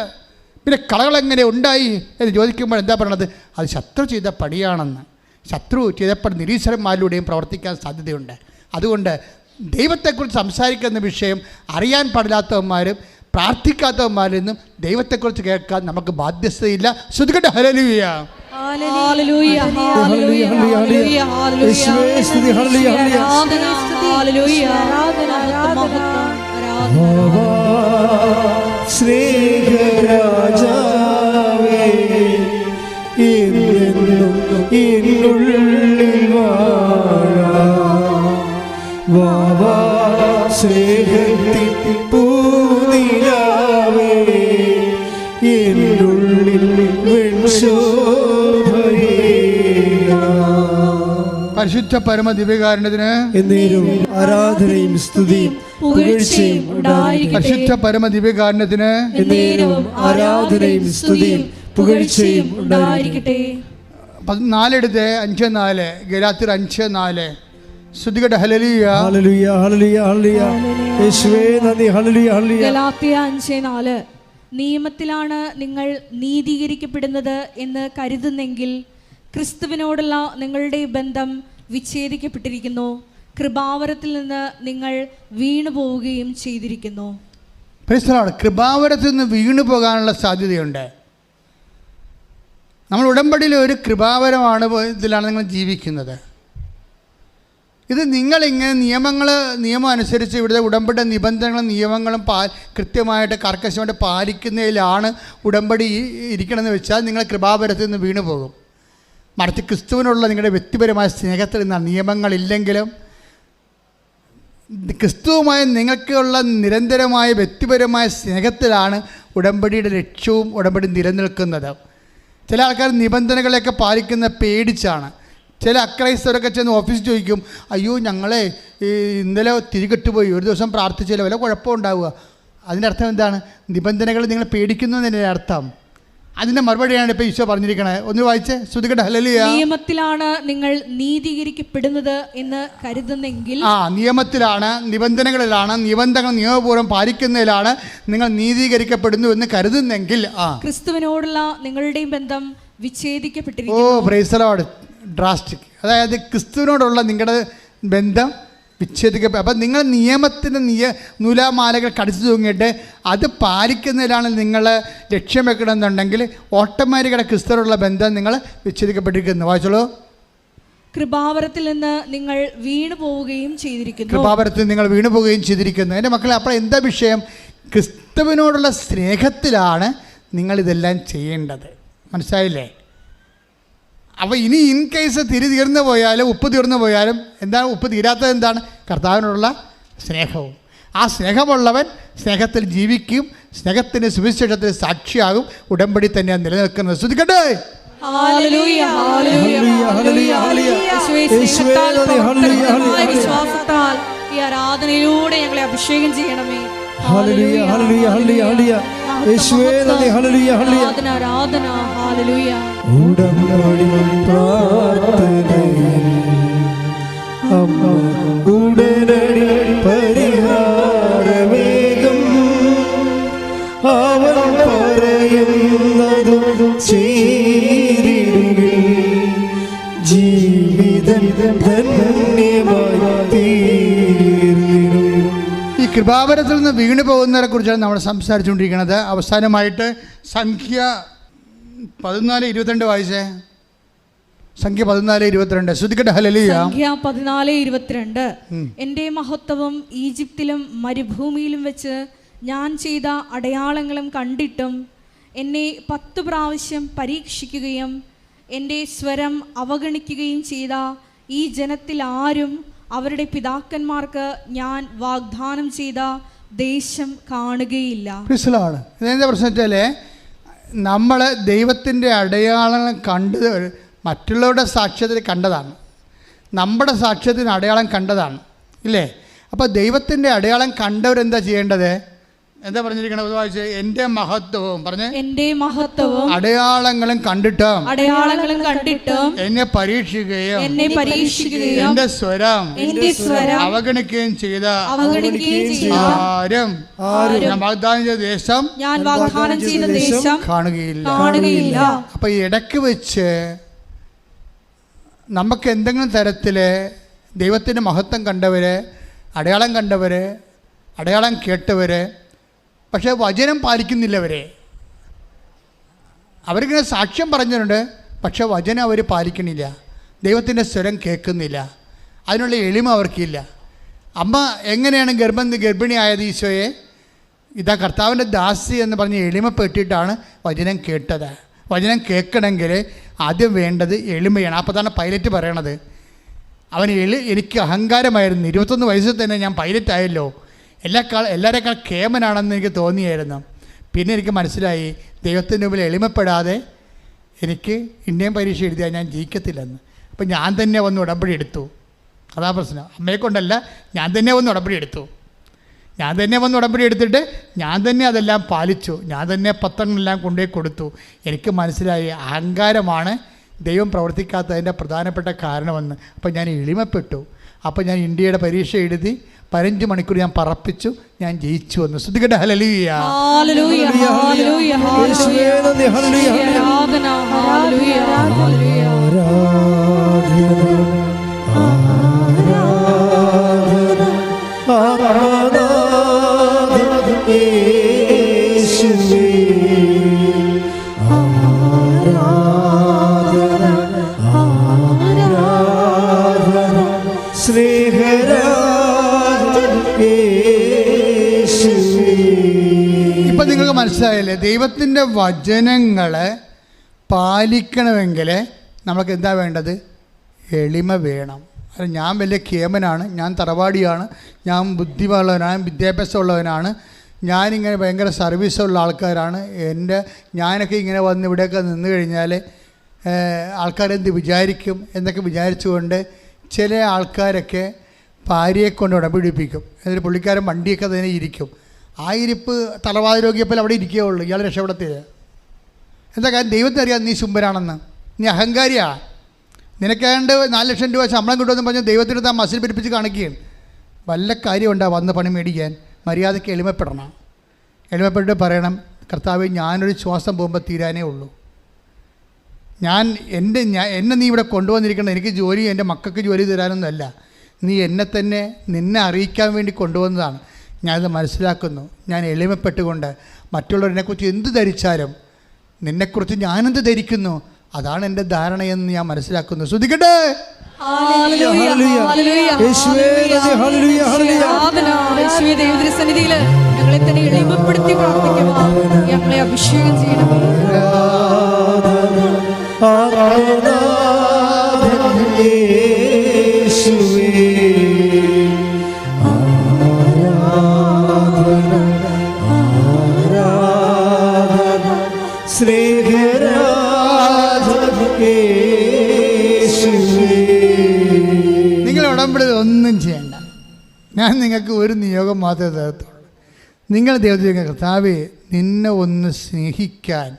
പിന്നെ കളകളെങ്ങനെ ഉണ്ടായി എന്ന് ചോദിക്കുമ്പോൾ എന്താ പറയണത്? അത് ശത്രു ചെയ്ത പണിയാണെന്ന്. ശത്രു ചെയ്തപ്പോൾ നിരീശ്വരന്മാരിലൂടെയും പ്രവർത്തിക്കാൻ സാധ്യതയുണ്ട്. അതുകൊണ്ട് ദൈവത്തെക്കുറിച്ച് സംസാരിക്കുന്ന വിഷയം അറിയാൻ പാടില്ലാത്തവന്മാരും പ്രാർത്ഥിക്കാത്തവന്മാരിൽ നിന്നും ദൈവത്തെക്കുറിച്ച് കേൾക്കാൻ നമുക്ക് ബാധ്യതയില്ല. ശ്രുതികട്ടെ hallelujah. Hallelujah hallelujah hallelujah hallelujah ആരാധന ഹല്ലേലൂയ ആരാധന ആരാധന സ്നേഹരാജാവേ എന്നെന്നും എന്നുള്ളിൽ വാവാ സ്നേഹത്തിൻ പൂനിലാവേ എന്നുള്ളിൽ പരിശുദ്ധ പരമ ദിവ്യകാരുണ്യത്തിന് എന്നേരും ആരാധനയും സ്തുതിയും പുകഴ്ചയും ഉണ്ടായിരിക്കട്ടെ. പരിശുദ്ധ പരമ ദിവ്യകാരുണ്യത്തിന് എന്നേരും ആരാധനയും സ്തുതിയും പുകഴ്ചയും ഉണ്ടായിരിക്കട്ടെ. 4:5-4 ഗലാത്യർ 5:4 ശ്രുതികട്ടെ ഹല്ലേലൂയ ഹല്ലേലൂയ ഹല്ലേലൂയ ഹല്ലേലൂയ യേശുവേ നന്ദി. Hallelujah hallelujah. ഗലാത്യ 5:4 നിയമത്തിലാണ് നിങ്ങൾ നീതീകരിക്കപ്പെടുന്നത് എന്ന് കരുതുന്നെങ്കിൽ ക്രിസ്തുവിനോടുള്ള നിങ്ങളുടെ ബന്ധം വിച്ഛേദിക്കപ്പെട്ടിരിക്കുന്നു, കൃപാവരത്തിൽ നിന്ന് നിങ്ങൾ വീണു പോവുകയും ചെയ്തിരിക്കുന്നു. കൃപാവരത്തിൽ നിന്ന് വീണു പോകാനുള്ള സാധ്യതയുണ്ട്. നമ്മൾ ഉടമ്പടിയിൽ ഒരു കൃപാവരമാണ് ഇതിലാണ് നിങ്ങൾ ജീവിക്കുന്നത്. ഇത് നിങ്ങളിങ്ങനെ നിയമം അനുസരിച്ച് ഇവിടുത്തെ ഉടമ്പടി നിബന്ധനകളും നിയമങ്ങളും കൃത്യമായിട്ട് കർക്കശമായിട്ട് പാലിക്കുന്നതിലാണ് ഉടമ്പടി ഇരിക്കണമെന്ന് വെച്ചാൽ നിങ്ങൾ കൃപാവരത്തിൽ നിന്ന് വീണു പോകും. മറിച്ച് ക്രിസ്തുവിനുള്ള നിങ്ങളുടെ വ്യക്തിപരമായ സ്നേഹത്തിൽ നിന്നാണ്. നിയമങ്ങളില്ലെങ്കിലും ക്രിസ്തുവുമായി നിങ്ങൾക്കുള്ള നിരന്തരമായ വ്യക്തിപരമായ സ്നേഹത്തിലാണ് ഉടമ്പടിയുടെ ലക്ഷ്യവും ഉടമ്പടി നിലനിൽക്കുന്നത്. ചില ആൾക്കാർ നിബന്ധനകളെയൊക്കെ പാലിക്കുന്ന പേടിച്ചാണ്. ചില അക്രൈസ്തവരൊക്കെ ചെന്ന് ഓഫീസിൽ ചോദിക്കും, അയ്യോ ഞങ്ങളെ ഇന്നലെ തിരികെട്ടുപോയി, ഒരു ദിവസം പ്രാർത്ഥിച്ചില്ല, വല്ല കുഴപ്പമുണ്ടാവുക. അതിൻ്റെ അർത്ഥം എന്താണ്? നിബന്ധനകൾ നിങ്ങൾ പേടിക്കുന്നു എന്നതിൻ്റെ അർത്ഥം. അതിൻ്റെ മറുപടിയാണ് ഇപ്പോൾ ഈശോ പറഞ്ഞിരിക്കണത്. ഒന്ന് വായിച്ചേ, ശ്രുതികട്ടെ ഹല്ലേലൂയ. നിയമത്തിലാണ് നിങ്ങൾ നീതീകരിക്കപ്പെടുന്നത് എന്ന് കരുതുന്നെങ്കിൽ, നിയമത്തിലാണ്, നിബന്ധനകളിലാണ്, നിബന്ധനകൾ നിയമപൂർവ്വം പാലിക്കുന്നതിലാണ് നിങ്ങൾ നീതീകരിക്കപ്പെടുന്നു എന്ന് കരുതുന്നെങ്കിൽ ക്രിസ്തുവിനോടുള്ള നിങ്ങളുടെ ബന്ധം വിച്ഛേദിക്കപ്പെട്ടിരിക്കുന്നു. Praise the Lord. ഡ്രാസ്റ്റിക്. അതായത് ക്രിസ്തുവിനോടുള്ള നിങ്ങളുടെ ബന്ധം വിച്ഛേദിക്കപ്പെടും. അപ്പം നിങ്ങൾ നിയമത്തിൻ്റെ നൂലാമാലകൾ കടിച്ചു തൂങ്ങിയിട്ട് അത് പാലിക്കുന്നതിലാണ് നിങ്ങൾ ലക്ഷ്യം വെക്കണമെന്നുണ്ടെങ്കിൽ ഓട്ടോമാറ്റിക്കായിട്ട് ക്രിസ്തുവിനോടുള്ള ബന്ധം നിങ്ങൾ വിച്ഛേദിക്കപ്പെട്ടിരിക്കുന്നു. വായിച്ചോളൂ. കൃപാവരത്തിൽ നിന്ന് നിങ്ങൾ വീണു പോവുകയും ചെയ്തിരിക്കുന്നു. കൃപാവരത്തിൽ നിങ്ങൾ വീണു പോവുകയും ചെയ്തിരിക്കുന്നു. എൻ്റെ മക്കളെ, അപ്പോൾ എന്താ വിഷയം? ക്രിസ്തുവിനോടുള്ള സ്നേഹത്തിലാണ് നിങ്ങളിതെല്ലാം ചെയ്യേണ്ടത്. മനസ്സിലായില്ലേ? അപ്പോൾ ഇനി ഇൻ കേസ് തീർന്നു പോയാലും ഉപ്പ് തീർന്നു പോയാലും എന്താണ് ഉപ്പ് തീരാത്തത്? എന്താണ്? കർത്താവിനോടുള്ള സ്നേഹവും. ആ സ്നേഹമുള്ളവൻ സ്നേഹത്തിൽ ജീവിക്കും, സ്നേഹത്തിൻ്റെ സുവിശേഷത്തിന് സാക്ഷിയാകും. ഉടമ്പടി തന്നെയാണ് നിലനിൽക്കുന്നത്. ശ്രദ്ധിക്കട്ടെ. വിശ്വാസത്താൽ ഈ ആരാധനയിലൂടെ ഞങ്ങളെ അഭിഷേകം ചെയ്യണമേ. ഹല്ലേലൂയ ഹല്ലേലൂയ ഹല്ലേലൂയ യേശുവേ നന്ദി. ഹല്ലേലൂയ ഹല്ലേലൂയ ആരാധന ഹല്ലേലൂയ. ഉടമ്പടി പ്രാർത്ഥനയിൽ അമ്മ ഉടനടി പരിഹാരമേകും. അവൻ പറയുന്നതും ചെയ്തിടുകിൽ ജീവിതം ധന്യമായി തീർന്നിടും. ഈ കൃപാവരത്തിൽ നിന്ന് വീണു പോകുന്നവരെ കുറിച്ചാണ് നമ്മൾ സംസാരിച്ചുകൊണ്ടിരിക്കുന്നത്. അവസാനമായിട്ട് സംഖ്യ 14:22 വായിച്ചേ. സംഖ്യ 14:22 ശ്രുതികട്ടെ ഹല്ലേലൂയ. സംഖ്യ 14:22 എൻ്റെ മഹത്വം ഈജിപ്തിലും മരുഭൂമിയിലും വെച്ച് ഞാൻ ചെയ്ത അടയാളങ്ങളും കണ്ടിട്ടും എന്നെ 10 പ്രാവശ്യം പരീക്ഷിക്കുകയും എൻ്റെ സ്വരം അവഗണിക്കുകയും ചെയ്ത ഈ ജനത്തിൽ ആരും അവരുടെ പിതാക്കന്മാർക്ക് ഞാൻ വാഗ്ദാനം ചെയ്ത ദേശം കാണുകയില്ല. മനസ്സിലാണ് ഇതെന്താ പ്രശ്നം വെച്ചാൽ നമ്മൾ ദൈവത്തിൻ്റെ അടയാളങ്ങൾ കണ്ടത് മറ്റുള്ളവരുടെ സാക്ഷ്യത്തിൽ കണ്ടതാണ്, നമ്മുടെ സാക്ഷ്യത്തിന് അടയാളം കണ്ടതാണ് ഇല്ലേ? അപ്പോൾ ദൈവത്തിൻ്റെ അടയാളം കണ്ടവരെന്താ ചെയ്യേണ്ടത്? എന്താ പറഞ്ഞിരിക്കണത്? വായിച്ച് എൻ്റെ മഹത്വവും പറഞ്ഞ് എൻ്റെ മഹത്വവും അടയാളങ്ങളും കണ്ടിട്ടും എന്നെ പരീക്ഷിക്കുകയും എൻ്റെ സ്വരം അവഗണിക്കുകയും ചെയ്ത ആരും ഞാൻ വാഗ്ദാനം ചെയ്ത ദേശം കാണുകയില്ല. അപ്പൊ ഇടയ്ക്ക് വെച്ച് നമുക്ക് എന്തെങ്കിലും തരത്തിൽ ദൈവത്തിൻ്റെ മഹത്വം കണ്ടവര്, അടയാളം കണ്ടവര്, അടയാളം കേട്ടവര്, പക്ഷേ വചനം പാലിക്കുന്നില്ലവരെ. അവരിങ്ങനെ സാക്ഷ്യം പറഞ്ഞിട്ടുണ്ട്, പക്ഷെ വചനം അവർ പാലിക്കണില്ല, ദൈവത്തിൻ്റെ സ്വരം കേൾക്കുന്നില്ല, അതിനുള്ള എളിമ അവർക്കില്ല. അമ്മ എങ്ങനെയാണ് ഗർഭിണിയായത്? ഈശോയെ ഇതാ കർത്താവിൻ്റെ ദാസി എന്ന് പറഞ്ഞ് എളിമപ്പെട്ടിട്ടാണ് വചനം കേട്ടത്. വചനം കേൾക്കണമെങ്കിൽ ആദ്യം വേണ്ടത് എളിമയാണ്. അപ്പോൾ തന്നെ പൈലറ്റ് പറയണത്, അവൻ എനിക്ക് അഹങ്കാരമായിരുന്നു, 21 വയസ്സിൽ തന്നെ ഞാൻ പൈലറ്റ് ആയല്ലോ, എല്ലാവരേക്കാൾ കേമനാണെന്ന് എനിക്ക് തോന്നിയായിരുന്നു. പിന്നെ എനിക്ക് മനസ്സിലായി ദൈവത്തിൻ്റെ മുമ്പിൽ എളിമപ്പെടാതെ എനിക്ക് ഇന്ത്യൻ പരീക്ഷ എഴുതിയാൽ ഞാൻ ജയിക്കത്തില്ലെന്ന്. അപ്പം ഞാൻ തന്നെ വന്ന് ഉടമ്പടി എടുത്തു. അതാ പ്രശ്നം. അമ്മയെ കൊണ്ടല്ല, ഞാൻ തന്നെ വന്ന് ഉടമ്പടി എടുത്തു. ഞാൻ തന്നെ വന്ന് ഉടമ്പടി എടുത്തിട്ട് ഞാൻ തന്നെ അതെല്ലാം പാലിച്ചു. ഞാൻ തന്നെ പത്രങ്ങളെല്ലാം കൊണ്ടുപോയി കൊടുത്തു. എനിക്ക് മനസ്സിലായി അഹങ്കാരമാണ് ദൈവം പ്രവർത്തിക്കാത്തതിൻ്റെ പ്രധാനപ്പെട്ട കാരണമെന്ന്. അപ്പോൾ ഞാൻ എളിമപ്പെട്ടു. അപ്പോൾ ഞാൻ ഇന്ത്യയുടെ പരീക്ഷ എഴുതി 15 മണിക്കൂർ ഞാൻ പറപ്പിച്ചു, ഞാൻ ജയിച്ചു വന്നു. ശ്രദ്ധിക്കട്ടെ. ഹല്ലേലൂയ. ഇപ്പം നിങ്ങൾക്ക് മനസ്സിലായല്ലേ, ദൈവത്തിൻ്റെ വചനങ്ങൾ പാലിക്കണമെങ്കിൽ നമുക്ക് എന്താ വേണ്ടത്? എളിമ വേണം. അത് ഞാൻ വലിയ കേമനാണ്, ഞാൻ തറവാടിയാണ്, ഞാൻ ബുദ്ധിയുള്ളവനാണ്, വിദ്യാഭ്യാസമുള്ളവനാണ്, ഞാനിങ്ങനെ ഭയങ്കര സർവീസുള്ള ആൾക്കാരാണ്, ഞാനൊക്കെ ഇങ്ങനെ വന്ന് ഇവിടെയൊക്കെ നിന്ന് കഴിഞ്ഞാൽ ആൾക്കാരെന്ത് വിചാരിക്കും എന്നൊക്കെ വിചാരിച്ചുകൊണ്ട് ചില ആൾക്കാരൊക്കെ ഭാര്യയെ കൊണ്ട് ഉടപിടിപ്പിക്കും. എന്നിട്ട് പുള്ളിക്കാരൻ വണ്ടിയൊക്കെ തന്നെ ഇരിക്കും. ആ ഇരിപ്പ് തലവാതിരോഗ്യപ്പോൾ അവിടെ ഇരിക്കുകയുള്ളൂ, ഇയാൾ രക്ഷപ്പെടത്തില്ല. എന്താ കാര്യം? ദൈവത്തിനറിയാം നീ ശുംഭരാണെന്ന്, നീ അഹങ്കാരിയാ, നിനക്കാണ്ട് 4 ലക്ഷം രൂപ ശമ്പളം കിട്ടുമെന്ന് പറഞ്ഞ് ദൈവത്തിന് താൻ മസിൽ പിടിപ്പിച്ച് കാണിക്കുകയാണ്. വല്ല കാര്യമുണ്ടാ വന്ന് പണി മേടിക്കാൻ? മര്യാദയ്ക്ക് എളിമപ്പെടണം. എളിമപ്പെട്ട് പറയണം, കർത്താവേ ഞാനൊരു ശ്വാസം പോകുമ്പോൾ തീരാനേ ഉള്ളൂ. എന്നെ നീ ഇവിടെ കൊണ്ടുവന്നിരിക്കണം എനിക്ക് ജോലി, എൻ്റെ മക്കൾക്ക് ജോലി തരാനൊന്നുമല്ല, നീ നിന്നെ അറിയിക്കാൻ വേണ്ടി കൊണ്ടുവന്നതാണ്. ഞാനത് മനസ്സിലാക്കുന്നു. ഞാൻ എളിമപ്പെട്ടുകൊണ്ട് മറ്റുള്ളവരെക്കുറിച്ച് എന്ത് ധരിച്ചാലും നിന്നെക്കുറിച്ച് ഞാനെന്ത് ധരിക്കുന്നു അതാണ് എൻ്റെ ധാരണയെന്ന് ഞാൻ മനസ്സിലാക്കുന്നു. ശ്രദ്ധിക്കട്ടെ. ഞങ്ങളെ തന്നെ എളിമപ്പെടുത്തി പ്രവർത്തിക്കുവാൻ ഞങ്ങളെ അഭിഷേകം ചെയ്യണം. നിങ്ങൾ ഉടമ്പടി ഒന്നും ചെയ്യണ്ട. ഞാൻ നിങ്ങൾക്ക് ഒരു നിയോഗം മാത്രമേ തരത്തുള്ളൂ. നിങ്ങൾ ദൈവത്തിന് കർത്താവേ നിന്നെ ഒന്ന് സ്നേഹിക്കാൻ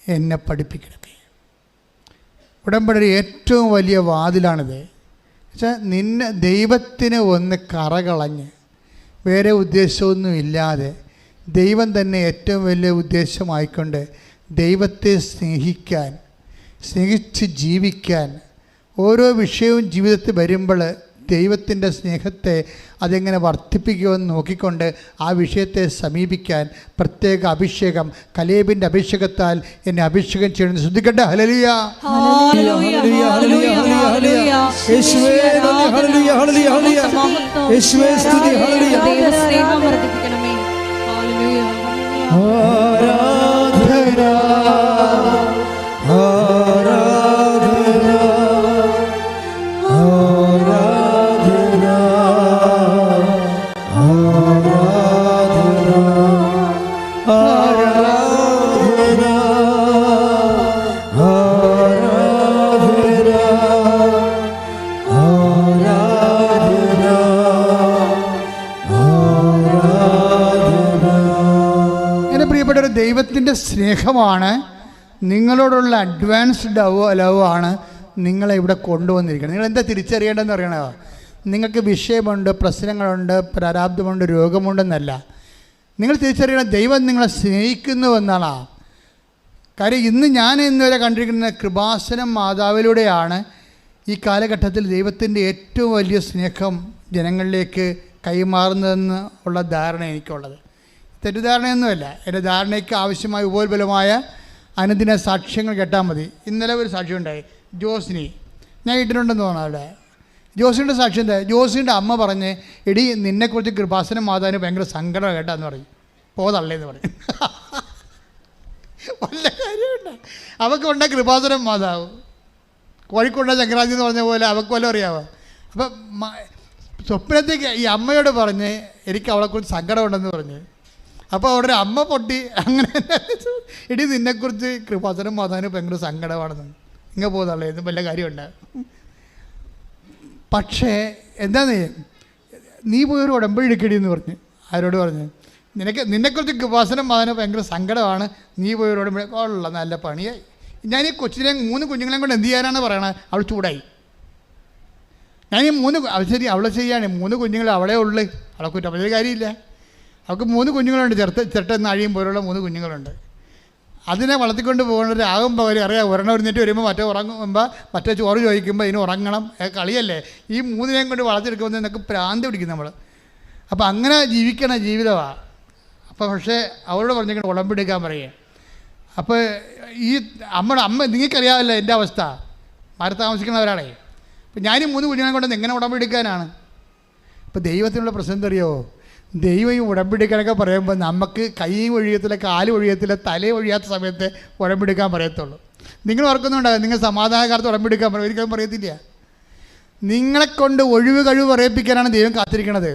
എന്നെ പഠിപ്പിക്കണമേ. ഉടമ്പടി ഏറ്റവും വലിയ വാതിലാണിത്. വെച്ചാൽ ദൈവത്തിന് ഒന്ന് കറകളഞ്ഞ് വേറെ ഉദ്ദേശമൊന്നും ഇല്ലാതെ ദൈവം തന്നെ ഏറ്റവും വലിയ ഉദ്ദേശമായിക്കൊണ്ട് ദൈവത്തെ സ്നേഹിച്ച് ജീവിക്കാൻ, ഓരോ വിഷയവും ജീവിതത്തിൽ വരുമ്പോൾ ദൈവത്തിൻ്റെ സ്നേഹത്തെ അതെങ്ങനെ വർദ്ധിപ്പിക്കുമെന്ന് നോക്കിക്കൊണ്ട് ആ വിഷയത്തെ സമീപിക്കാൻ പ്രത്യേക അഭിഷേകം, കലേബിൻ്റെ അഭിഷേകത്താൽ എന്നെ അഭിഷേകം ചെയ്യണം. ശ്രദ്ധിക്കട്ടെ. ഹല്ലേലൂയ. ആരാധന സ്നേഹമാണ്, നിങ്ങളോടുള്ള അഡ്വാൻസ്ഡ് ലവ് ആണ് നിങ്ങളെ ഇവിടെ കൊണ്ടുവന്നിരിക്കുന്നത്. നിങ്ങൾ എന്താ തിരിച്ചറിയേണ്ടതെന്ന് അറിയണോ? നിങ്ങൾക്ക് വിഷയമുണ്ട്, പ്രശ്നങ്ങളുണ്ട്, പ്രാരാബ്ധമുണ്ട്, രോഗമുണ്ടെന്നല്ല. നിങ്ങൾ തിരിച്ചറിയണം ദൈവം നിങ്ങളെ സ്നേഹിക്കുന്നുവെന്നാണ്. കാര്യം ഇന്നുവരെ കണ്ടിരിക്കുന്ന കൃപാസനം മാതാവിലൂടെയാണ് ഈ കാലഘട്ടത്തിൽ ദൈവത്തിൻ്റെ ഏറ്റവും വലിയ സ്നേഹം ജനങ്ങളിലേക്ക് കൈമാറുന്നതെന്ന് ഉള്ള ധാരണ എനിക്കുള്ളത്. തെറ്റിദ്ധാരണയൊന്നുമല്ല. എൻ്റെ ധാരണയ്ക്ക് ആവശ്യമായ ഉപോത്ബലമായ അനുദിന സാക്ഷ്യങ്ങൾ കേട്ടാൽ മതി. ഇന്നലെ ഒരു സാക്ഷ്യം ഉണ്ടായി. ജോസിനി, ഞാൻ ഇട്ടിട്ടുണ്ടെന്ന് തോന്നാം അവിടെ. ജോസിൻ്റെ സാക്ഷ്യം എന്താ? ജോസിൻ്റെ അമ്മ പറഞ്ഞ്, എടി നിന്നെക്കുറിച്ച് കൃപാസനം മാതാവിന് ഭയങ്കര സങ്കടം കേട്ടാന്ന് പറയും. പോതള്ളേന്ന് പറയും. വല്ല കാര്യമുണ്ട്? അവൾക്കുണ്ട കൃപാസനം മാതാവ്, കോഴിക്കോട്ടെ ചക്രാന്തി എന്ന് പറഞ്ഞ പോലെ അവൾക്ക് വല്ലതും അറിയാമോ? അപ്പം സ്വപ്നത്തേക്ക് ഈ അമ്മയോട് പറഞ്ഞ് എനിക്ക് അവളെക്കുറിച്ച് സങ്കടമുണ്ടെന്ന് പറഞ്ഞ്. അപ്പോൾ അവിടെ ഒരു അമ്മ പൊട്ടി, അങ്ങനെ എടി നിന്നെക്കുറിച്ച് കൃപാസനം മാതാവിന് ഭയങ്കര സങ്കടമാണെന്ന്. ഇങ്ങനെ പോകുന്നുള്ളൂ, ഇതും വല്ല കാര്യമുണ്ട്? പക്ഷേ എന്താന്ന്, നീ പോയൊരു ഉടമ്പടി എടുക്കടി എന്ന് പറഞ്ഞ്. ആരോട് പറഞ്ഞ്? നിന്നെക്കുറിച്ച് കൃപാസനം മാതാവിന് ഭയങ്കര സങ്കടമാണ്, നീ പോയൊരു ഉടമ്പടി. ഉള്ള നല്ല പണിയായി. ഞാൻ ഈ കൊച്ചിനെ 3 കുഞ്ഞുങ്ങളെയും കൊണ്ട് എന്ത് ചെയ്യാനാണ് പറയണത്? അവൾ ചൂടായി. ഞാൻ ഈ 3 ശരി അവളെ ചെയ്യാണ്. 3 കുഞ്ഞുങ്ങൾ അവളെ ഉള്ളു. അവളെ കുറ്റം പറഞ്ഞ കാര്യമില്ല. അവൾക്ക് 3 കുഞ്ഞുങ്ങളുണ്ട്. ചെറുട്ടെന്ന് അഴിയും പോലുള്ള 3 കുഞ്ഞുങ്ങളുണ്ട്. അതിനെ വളർത്തിക്കൊണ്ട് പോകുന്നവരാകുമ്പോൾ അവർ അറിയാം, ഒരെണ്ണം ഒരുന്നിട്ട് വരുമ്പോൾ മറ്റേ ഉറങ്ങുമ്പോൾ മറ്റേ ചോറ് ചോദിക്കുമ്പോൾ ഇതിന് ഉറങ്ങണം. കളിയല്ലേ? ഈ 3 കൊണ്ട് വളർത്തിയെടുക്കുമ്പോൾ നിനക്ക് പ്രാന്ത് പിടിക്കും നമ്മൾ. അപ്പോൾ അങ്ങനെ ജീവിക്കണ ജീവിതമാണ്. അപ്പോൾ പക്ഷേ അവരോട് പറഞ്ഞിട്ട് ഉടമ്പെടുക്കാൻ പറയുക. അപ്പോൾ ഈ അമ്മ നിങ്ങൾക്കറിയാമല്ലോ എൻ്റെ അവസ്ഥ, മാറി താമസിക്കുന്നവരാണേ. അപ്പം ഞാനും 3 കുഞ്ഞുങ്ങളെ കൊണ്ട് എങ്ങനെ ഉടമ്പെടുക്കാനാണ്? അപ്പോൾ ദൈവത്തിനുള്ള പ്രശ്നം എന്തറിയോ? ദൈവം ഈ ഉടമ്പെടുക്കാനൊക്കെ പറയുമ്പോൾ നമുക്ക് കൈയും ഒഴിയത്തില്ല, കാലും ഒഴിയത്തില്ല, തലയും ഒഴിയാത്ത സമയത്ത് ഉടമ്പെടുക്കാൻ പറയത്തുള്ളൂ. നിങ്ങൾ ഓർക്കുന്നുണ്ടാകും, നിങ്ങൾ സമാധാനകാലത്ത് ഉടമ്പെടുക്കാൻ പറയും. ഒരിക്കലും പറയത്തില്ല. നിങ്ങളെക്കൊണ്ട് ഒഴിവ് കഴിവ് പറയിപ്പിക്കാനാണ് ദൈവം കാത്തിരിക്കണത്.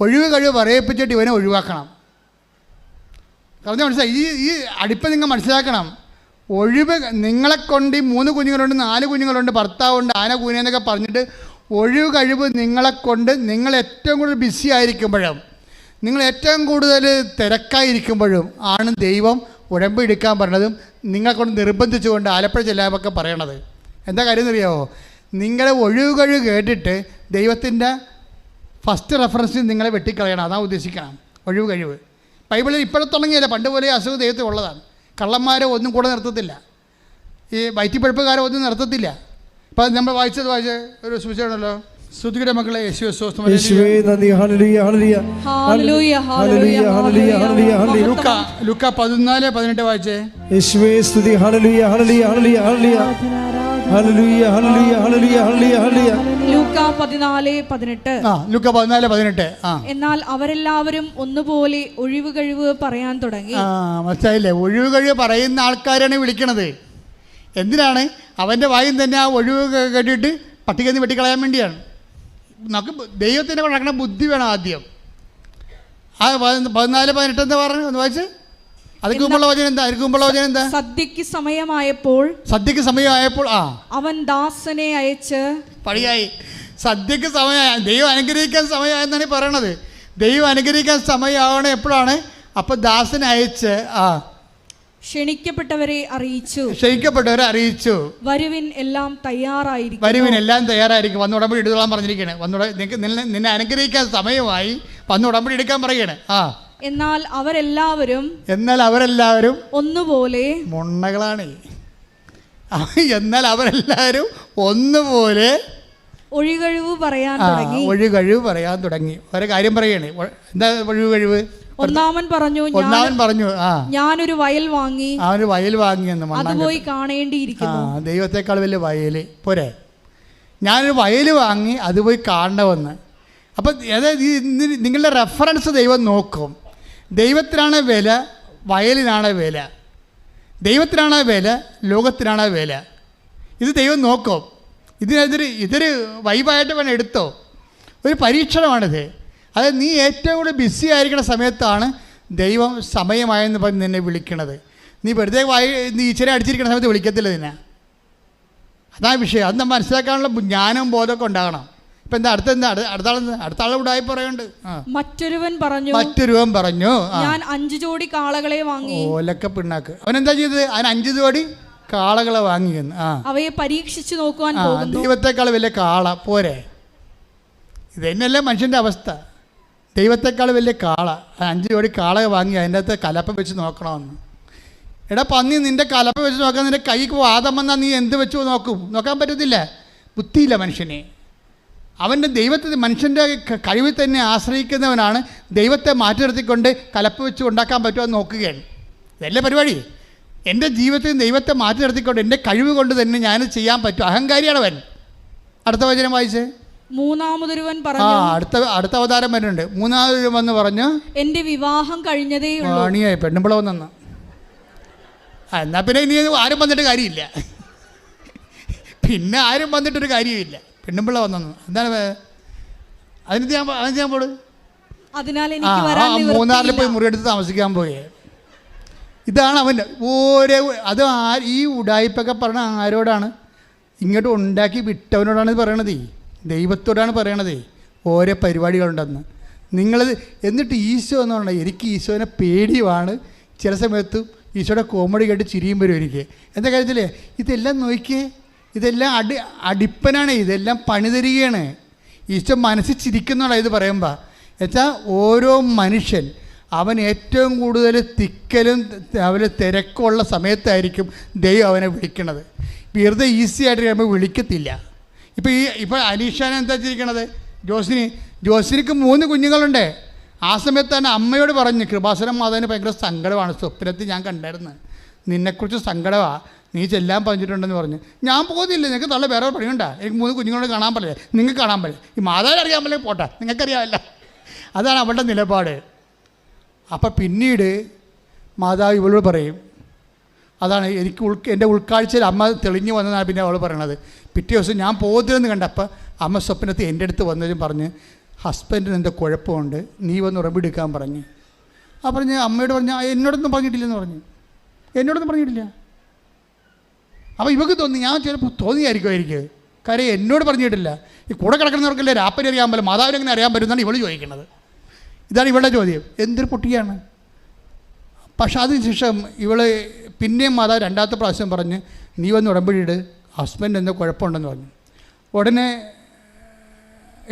ഒഴിവ് കഴിവ് പറയിപ്പിച്ചിട്ട് ഇവനെ ഒഴിവാക്കണം. പറഞ്ഞാൽ മനസ്സിലായി? ഈ അടുപ്പം നിങ്ങൾ മനസ്സിലാക്കണം. ഒഴിവ് നിങ്ങളെക്കൊണ്ട് ഈ 3 കുഞ്ഞുങ്ങളുണ്ട്, 4 കുഞ്ഞുങ്ങളുണ്ട്, ഭർത്താവുണ്ട്, ആന കൂനെന്നൊക്കെ പറഞ്ഞിട്ട് ഒഴിവ് കഴിവ് നിങ്ങളെക്കൊണ്ട് നിങ്ങൾ ഏറ്റവും കൂടുതൽ ബിസി ആയിരിക്കുമ്പോഴും, നിങ്ങൾ ഏറ്റവും കൂടുതൽ തിരക്കായിരിക്കുമ്പോഴും ആണ് ദൈവം ഉടമ്പടി എടുക്കാൻ പറഞ്ഞതും നിങ്ങളെക്കൊണ്ട് നിർബന്ധിച്ചുകൊണ്ട് ആലപ്പുഴ ചെല്ലാമൊക്കെ പറയണത്. എന്താ കാര്യം എന്നറിയാമോ? നിങ്ങളുടെ ഒഴിവ് കഴിവ് കേട്ടിട്ട് ദൈവത്തിൻ്റെ ഫസ്റ്റ് റെഫറൻസിൽ നിങ്ങളെ വെട്ടിക്കളയണം. അതാണ് ഉദ്ദേശിക്കണം ഒഴിവ് കഴിവ്. ബൈബിളിൽ ഇപ്പോഴും തുടങ്ങിയല്ല, പണ്ട് പോലെ അസുഖം ദൈവത്തിൽ ഉള്ളതാണ്. കള്ളന്മാരെ ഒന്നും കൂടെ നിർത്തത്തില്ല, ഈ വയറ്റിപ്പഴുപ്പുകാരെ ഒന്നും നിർത്തത്തില്ല. ഇപ്പം നമ്മൾ വായിച്ച ഒരു സൂചനയാണല്ലോ, ശ്രുതിയുടെ മക്കളെ യേശുവേ സ്തോത്രം. ലൂക്ക 14:18 വായിച്ചേ. യേശുവേ സ്തുതി, hallelujah hallelujah hallelujah hallelujah hallelujah hallelujah hallelujah hallelujah. ലൂക്ക 14:18. എന്നാൽ അവരെല്ലാവരും ഒന്നുപോലെ ഒഴിവ് കഴിവ് പറയാൻ തുടങ്ങി. മനസ്സിലായില്ലേ? ഒഴിവ് കഴിവ് പറയുന്ന ആൾക്കാരാണ് വിളിക്കണത്. എന്തിനാണ്? അവൻ്റെ വായും തന്നെ ആ ഒഴിവ് കേട്ടിട്ട് പട്ടികയിൽ നിന്ന് വെട്ടിക്കളയാൻ വേണ്ടിയാണ്. നമുക്ക് ദൈവത്തിൻ്റെ നടക്കുന്ന ബുദ്ധി വേണം ആദ്യം. ആ 14:18 എന്താ പറഞ്ഞു? ഒന്ന് വായിച്ച്. അതിക്ക് മുമ്പുള്ള വചനം എന്താ? സദ്യക്ക് സമയമായപ്പോൾ അവൻ ദാസനെ അയച്ച്. പണിയായി. സദ്യക്ക് സമയമായി, ദൈവം അനുഗ്രഹിക്കാൻ സമയമായെന്നാണ് പറയണത്. ദൈവം അനുഗ്രഹിക്കാൻ സമയമാവണേ എപ്പോഴാണ്? അപ്പോൾ ദാസനെ അയച്ച് ക്ഷണിക്കപ്പെട്ടവരെ അറിയിച്ചു. വരുവിൻ എല്ലാം തയ്യാറായിരിക്കും. വന്ന് ഉടമ്പടി എടുത്തോളാൻ പറഞ്ഞിരിക്കണേ. നിന്നെ അനുഗ്രഹിക്കാൻ സമയമായി, വന്ന് ഉടമ്പടി എടുക്കാൻ പറയണേ. എന്നാൽ അവരെല്ലാവരും ഒന്നുപോലെ മുണ്ണകളാണ്. എന്നാൽ അവരെല്ലാവരും ഒന്നുപോലെ ഒഴികഴിവ് പറയാൻ തുടങ്ങി. ഒരു കാര്യം പറയണേ. എന്താ ഒഴികഴിവ്? ഒന്നാമൻ പറഞ്ഞു, ഞാനൊരു വയൽ വാങ്ങി എന്ന്. അത് പോയി കാണേണ്ടിയിരിക്കുന്നു. ദൈവത്തെക്കാൾ വലിയ വയൽ പോരെ? ഞാനൊരു വയൽ വാങ്ങി അത് പോയി കാണണമെന്ന്. അപ്പം അതായത് നിങ്ങളുടെ റെഫറൻസ് ദൈവം നോക്കും. ദൈവത്തിനാണ് വില, വയലിനാണ് വില. ദൈവത്തിനാണ് വില, ലോകത്തിനാണ് വില. ഇത് ദൈവം നോക്കും. ഇതൊരു വൈബായിട്ട് വേണം എടുത്തോ. ഒരു പരീക്ഷണമാണിത്. അതായത് നീ ഏറ്റവും കൂടുതൽ ബിസി ആയിരിക്കുന്ന സമയത്താണ് ദൈവം സമയമായെന്ന് പറഞ്ഞ് നിന്നെ വിളിക്കണത്. നീ വെറുതെ നീ ഈശ്വരെ അടിച്ചിരിക്കുന്ന സമയത്ത് വിളിക്കത്തില്ല നിന്നെ. അതാണ് വിഷയം. അത് നമ്മൾ മനസ്സിലാക്കാനുള്ള ജ്ഞാനവും ബോധമൊക്കെ ഉണ്ടാകണം. ഇപ്പം എന്താ അടുത്ത ആൾ ഉടായി പറയുന്നുണ്ട്. മറ്റൊരുവൻ പറഞ്ഞു ഞാൻ 5 ജോഡി കാളകളെ വാങ്ങി. ഓലക്ക പിണ്ണാക്ക്. അവൻ എന്താ ചെയ്തത്? അവൻ 5 ജോഡി കാളകളെ വാങ്ങിയെന്ന്. അവയെ പരീക്ഷിച്ചു നോക്കുവാൻ പോകുന്നു. ദൈവത്തെക്കാൾ വലിയ കാള പോരെ? ഇത് തന്നെയല്ലേ മനുഷ്യൻ്റെ അവസ്ഥ. ദൈവത്തെക്കാൾ വലിയ കാള, 5 ജോഡി കാളയെ വാങ്ങി അതിൻ്റെ അകത്ത് കലപ്പ വെച്ച് നോക്കണമെന്ന്. എടാ പന്നി, നിൻ്റെ കലപ്പ വെച്ച് നോക്കാൻ നിൻ്റെ കൈക്ക് വാദം വന്നാൽ നീ എന്ത് വെച്ച് നോക്കാൻ പറ്റത്തില്ല. ബുദ്ധിയില്ല മനുഷ്യനെ. അവൻ്റെ മനുഷ്യൻ്റെ കഴിവിൽ തന്നെ ആശ്രയിക്കുന്നവനാണ് ദൈവത്തെ മാറ്റി നിർത്തിക്കൊണ്ട് കലപ്പ വെച്ച് ഉണ്ടാക്കാൻ പറ്റുമോ എന്ന് നോക്കുകയാണ്. ഇതല്ലേ പരിപാടി. എൻ്റെ ജീവിതത്തിൽ ദൈവത്തെ മാറ്റി നിർത്തിക്കൊണ്ട് എൻ്റെ കഴിവ് കൊണ്ട് തന്നെ ഞാൻ ചെയ്യാൻ പറ്റും. അഹങ്കാരിയാണ് അവൻ. അടുത്ത വചനം വായിച്ചേ. മൂന്നാമതൊരുവൻ പറഞ്ഞു. അടുത്ത അവതാരം വരുന്നുണ്ട്. മൂന്നാമതൊരുവൻ വന്ന് പറഞ്ഞു എൻ്റെ വിവാഹം കഴിഞ്ഞതേയുള്ളൂ. പണിയായി പെണ്ണുമ്പിള വന്നെന്ന്. എന്നാൽ പിന്നെ ഇനി ആരും വന്നിട്ട് കാര്യമില്ല. പിന്നെ ആരും വന്നിട്ടൊരു കാര്യമില്ല. പെണ്ണുമ്പിള്ള വന്നെന്ന്. എന്താണ് അതിന് ഞാൻ പോട്. അതിനാൽ എനിക്ക് വരാൻ നിവൃത്തിയില്ല. മൂന്നാറിൽ പോയി മുറിയെടുത്ത് താമസിക്കാൻ പോയേ. ഇതാണ് അവൻ്റെ ഓരോ. അത് ഈ ഉടായ്പൊക്കെ പറഞ്ഞ ആരോടാണ്? ഇങ്ങോട്ട് ഉണ്ടാക്കി വിട്ടവനോടാണ് ഇത് പറയണത്. ദൈവത്തോടാണ് പറയണത് ഓരോ പരിപാടികളുണ്ടെന്ന്. നിങ്ങളത് എന്നിട്ട് ഈശോ എന്ന് പറഞ്ഞാൽ എനിക്ക് ഈശോനെ പേടിയുമാണ്. ചില സമയത്ത് ഈശോയുടെ കോമഡി കേട്ട് ചിരിയും വരും എനിക്ക്. എന്താ കാര്യത്തില്ലേ? ഇതെല്ലാം നോക്കിയേ, ഇതെല്ലാം അടിപ്പനാണ്, ഇതെല്ലാം പണിതരികയാണ്. ഈശോ മനസ്സിൽ ചിരിക്കുന്നതാണ് ഇത് പറയുമ്പോൾ. എന്നുവെച്ചാൽ ഓരോ മനുഷ്യൻ അവൻ ഏറ്റവും കൂടുതൽ തിക്കലും അവന് തിരക്കുള്ള സമയത്തായിരിക്കും ദൈവം അവനെ വിളിക്കണത്. വെറുതെ ഈസി ആയിട്ട് കഴിയുമ്പോൾ വിളിക്കത്തില്ല. ഇപ്പോൾ അനീഷാനെ എന്താ ചെയ്യിക്കണത്? ജോസിനിക്ക് 3 കുഞ്ഞുങ്ങളുണ്ട്. ആ സമയത്ത് തന്നെ അമ്മയോട് പറഞ്ഞു, കൃപാസനം മാതാവിന് ഭയങ്കര സങ്കടമാണ്, സ്വപ്നത്തിൽ ഞാൻ കണ്ടായിരുന്നു, നിന്നെക്കുറിച്ച് സങ്കടമാണ്, നീ ചെല്ലാൻ പറഞ്ഞിട്ടുണ്ടെന്ന് പറഞ്ഞു. ഞാൻ പോകുന്നില്ല, നിങ്ങൾക്ക് തള്ള വേറെ പണിയുണ്ടാ, എനിക്ക് 3 കുഞ്ഞുങ്ങളോട് കാണാൻ പറ്റില്ല, നിങ്ങൾക്ക് കാണാൻ പറ്റില്ല, ഈ മാതാവിനെ അറിയാൻ പറ്റില്ല, പോട്ടെ നിങ്ങൾക്കറിയാമല്ല. അതാണ് അവളുടെ നിലപാട്. അപ്പം പിന്നീട് മാതാവ് ഇവളോട് പറയും, അതാണ് എൻ്റെ ഉൾക്കാഴ്ചയിൽ അമ്മ തെളിഞ്ഞു വന്നതാണ് പിന്നെ അവൾ പറയണത്. പിറ്റേ ദിവസം ഞാൻ പോകുന്നതെന്ന് കണ്ടപ്പോൾ അമ്മ സ്വപ്നത്തിൽ എൻ്റെ അടുത്ത് വന്നതും പറഞ്ഞ്, ഹസ്ബൻഡിന് എന്താ കുഴപ്പമുണ്ട്, നീ വന്ന് ഉറമ്പെടുക്കാൻ പറഞ്ഞ്. ആ പറഞ്ഞ് അമ്മയോട് പറഞ്ഞ് എന്നോടൊന്നും പറഞ്ഞിട്ടില്ലെന്ന് പറഞ്ഞു. എന്നോടൊന്നും പറഞ്ഞിട്ടില്ല. അപ്പോൾ ഇവക്ക് തോന്നി, ഞാൻ ചിലപ്പോൾ തോന്നിയായിരിക്കും കാര്യം എന്നോട് പറഞ്ഞിട്ടില്ല. ഈ കൂടെ കിടക്കുന്നവർക്കല്ലേ രാപ്പനെ അറിയാൻ പറ്റില്ല, മാതാവിനെങ്ങനെ അറിയാൻ പറ്റുമെന്നാണ് ഇവൾ ചോദിക്കുന്നത്. ഇതാണ് ഇവളുടെ ചോദ്യം. എന്തൊരു പൊട്ടിയാണ്. പക്ഷെ അതിനുശേഷം ഇവൾ പിന്നെയും മാതാവ് 2ാമത്തെ പ്രാവശ്യം പറഞ്ഞ്, നീ വന്ന് ഉടമ്പടിയിട്, ഹസ്ബൻഡ് എന്തോ കുഴപ്പമുണ്ടെന്ന് പറഞ്ഞു. ഉടനെ